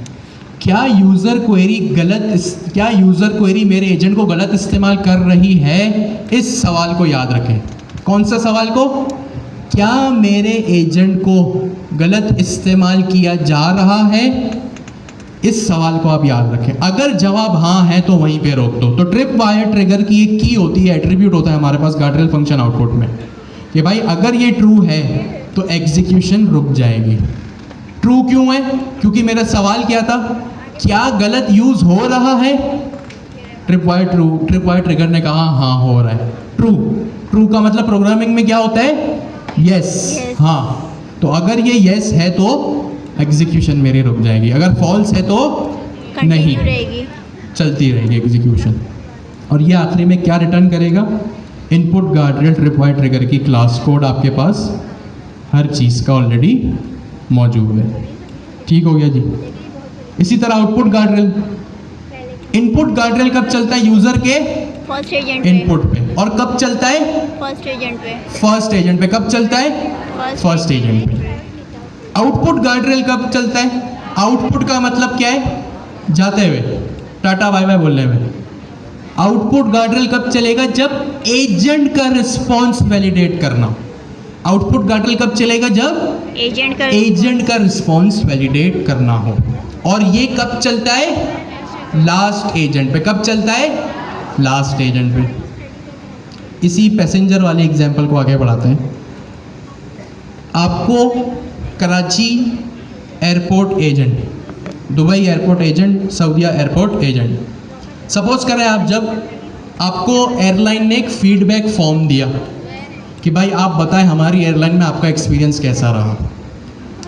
क्या यूज़र क्वेरी मेरे एजेंट को गलत इस्तेमाल कर रही है, इस सवाल को याद रखें। कौन सा सवाल को, क्या मेरे एजेंट को गलत इस्तेमाल किया जा रहा है, इस सवाल को आप याद रखें। अगर जवाब हाँ है तो वहीं पे रोक दो। तो ट्रिप वायर ट्रिगर की एक की होती है, एट्रीब्यूट होता है हमारे पास गार्डरेल फंक्शन आउटपुट में, कि भाई अगर ये ट्रू है तो एग्जीक्यूशन रुक जाएगी। ट्रू क्यों है, क्योंकि मेरा सवाल क्या था, क्या गलत यूज़ हो रहा है, ट्रिप वायर ट्रिगर ने कहा हाँ हो रहा है, ट्रू। ट्रू का मतलब प्रोग्रामिंग में क्या होता है, यस, हाँ। तो अगर ये यस है तो एग्जीक्यूशन मेरी रुक जाएगी, अगर फॉल्स है तो नहीं, रहेगी, चलती रहेगी एग्जीक्यूशन। और ये आखिरी में क्या रिटर्न करेगा, input guardrail trip wire trigger की क्लास कोड आपके पास हर चीज़ का ऑलरेडी मौजूद है, ठीक हो गया जी। इसी तरह आउटपुट गार्डरेल, इनपुट गार्डरेल कब चलता है, यूज़र के फर्स्ट एजेंट इनपुट पे, और कब चलता है, फर्स्ट एजेंट पे, फर्स्ट एजेंट पे। कब चलता है, फर्स्ट एजेंट पे। आउटपुट गार्डरेल कब चलता है, आउटपुट का मतलब क्या है, जाते हुए, टाटा बाय बाय बोलने में। आउटपुट गार्डरेल कब चलेगा, जब एजेंट का रिस्पॉन्स वैलिडेट करना। आउटपुट गार्डरेल कब चलेगा, जब एजेंट का रिस्पॉन्स वैलिडेट करना हो। और ये कब चलता है, लास्ट एजेंट पे। कब चलता है, लास्ट एजेंट पे। इसी पैसेंजर वाले एग्जाम्पल को आगे बढ़ाते हैं। आपको Karachi airport agent, Dubai airport agent, Saudia airport agent, suppose करें आप, जब आपको एयरलाइन ने एक फीडबैक फॉर्म दिया कि भाई आप बताएं हमारी एयरलाइन में आपका एक्सपीरियंस कैसा रहा,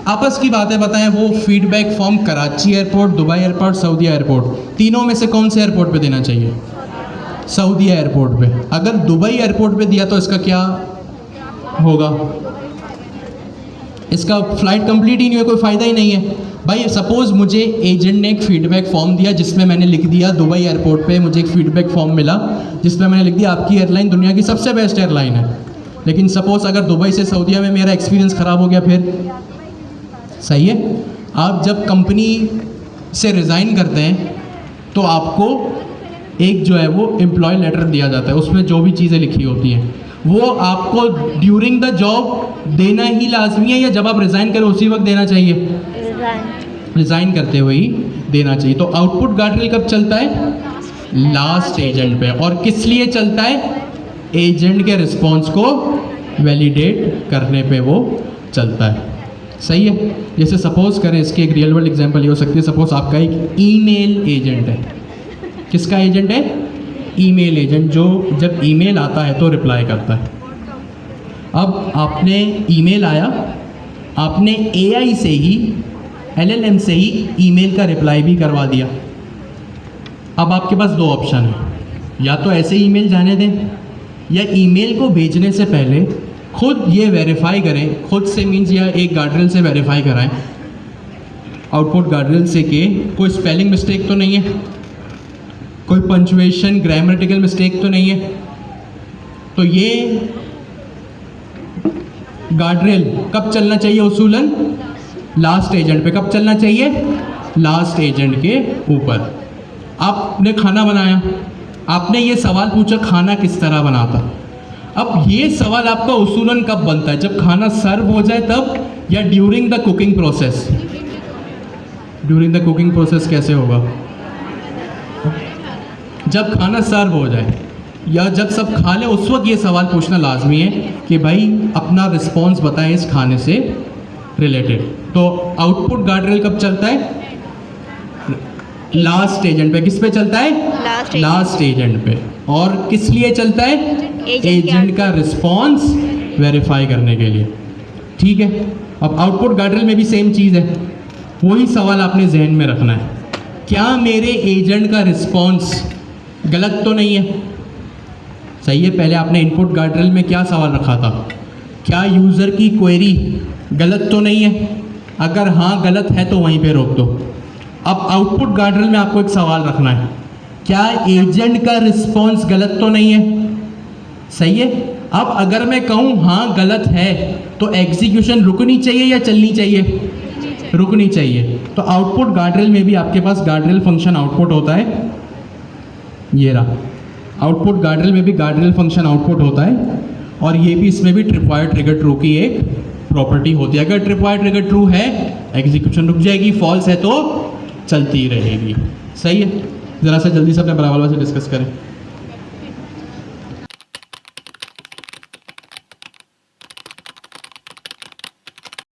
आपस की बातें बताएं। वो feedback form Karachi airport, Dubai airport, Saudia airport, तीनों में से कौन से एयरपोर्ट पे देना चाहिए, सऊदी एयरपोर्ट पे। अगर दुबई एयरपोर्ट पे दिया तो इसका क्या होगा? इसका फ्लाइट कंप्लीट ही नहीं हुआ, कोई फ़ायदा ही नहीं है। भाई सपोज़ मुझे एजेंट ने एक फ़ीडबैक फॉर्म दिया जिसमें मैंने लिख दिया, दुबई एयरपोर्ट पे मुझे एक फ़ीडबैक फॉर्म मिला जिसमें मैंने लिख दिया आपकी एयरलाइन दुनिया की सबसे बेस्ट एयरलाइन है। लेकिन सपोज़ अगर दुबई से सऊदीया में मेरा एक्सपीरियंस ख़राब हो गया, फिर सही है। आप जब कंपनी से रिज़ाइन करते हैं तो आपको एक जो है वो एम्प्लॉय लेटर दिया जाता है, उसमें जो भी चीज़ें लिखी होती हैं वो आपको ड्यूरिंग द जॉब देना ही लाजमी है, या जब आप रिज़ाइन करें उसी वक्त देना चाहिए? रिज़ाइन करते हुए ही देना चाहिए। तो आउटपुट गार्डरेल कब चलता है? लास्ट एजेंट पे। और किस लिए चलता है? एजेंट के रिस्पॉन्स को वैलिडेट करने पे वो चलता है। सही है। जैसे सपोज़ करें, इसकी एक रियल वर्ल्ड एग्जांपल ये हो सकती है, सपोज़ आपका एक ईमेल एजेंट है। किसका एजेंट है? ईमेल एजेंट, जो जब ईमेल आता है तो रिप्लाई करता है। अब आपने ईमेल आया, आपने एआई से ही, एलएलएम से ही ईमेल का रिप्लाई भी करवा दिया। अब आपके पास दो ऑप्शन है, या तो ऐसे ईमेल जाने दें, या ईमेल को भेजने से पहले खुद ये वेरीफाई करें, खुद से मीन्स या एक गार्डरेल से वेरीफाई कराएं, आउटपुट गार्डरेल से कि कोई स्पेलिंग मिस्टेक तो नहीं है, कोई पंचुएशन ग्रामेटिकल मिस्टेक तो नहीं है। तो ये गार्डरेल कब चलना चाहिए उसूलन? लास्ट एजेंट पे। कब चलना चाहिए? लास्ट एजेंट के ऊपर। आपने खाना बनाया, आपने ये सवाल पूछा खाना किस तरह बनाता। अब ये सवाल आपका उसूलन कब बनता है? जब खाना सर्व हो जाए तब, या during the cooking process? During the cooking process कैसे होगा? जब खाना सर्व हो जाए या जब सब खा लें उस वक्त ये सवाल पूछना लाजमी है कि भाई अपना रिस्पॉन्स बताएं इस खाने से रिलेटेड। तो आउटपुट गार्डरेल कब चलता है? लास्ट एजेंट पे। किस पे चलता है? लास्ट एजेंट पे। और किस लिए चलता है? एजेंट का रिस्पॉन्स वेरीफाई करने के लिए। ठीक है। अब आउटपुट गार्डरेल में भी सेम चीज़ है, वही सवाल आपने जहन में रखना है, क्या मेरे एजेंट का रिस्पॉन्स गलत तो नहीं है? सही है। पहले आपने इनपुट गार्डरेल में क्या सवाल रखा था? क्या यूज़र की क्वेरी गलत तो नहीं है? अगर हाँ गलत है तो वहीं पे रोक दो। अब आउटपुट गार्डरेल में आपको एक सवाल रखना है, क्या एजेंट का रिस्पॉन्स गलत तो नहीं है? सही है। अब अगर मैं कहूँ हाँ गलत है तो एग्जीक्यूशन रुकनी चाहिए या चलनी चाहिए? रुकनी चाहिए। तो आउटपुट गार्डरेल में भी आपके पास गार्डरेल फंक्शन आउटपुट होता है, ये रहा। आउटपुट गार्डरेल में भी गार्डरेल फंक्शन आउटपुट होता है, और ये भी इसमें भी ट्रिपवायर ट्रिगर ट्रू की एक प्रॉपर्टी होती है। अगर ट्रिपवायर ट्रिगर ट्रू है एग्जीक्यूशन रुक जाएगी, फॉल्स है तो चलती रहेगी। सही है। ज़रा सा जल्दी से अपने बराबर से डिस्कस करें।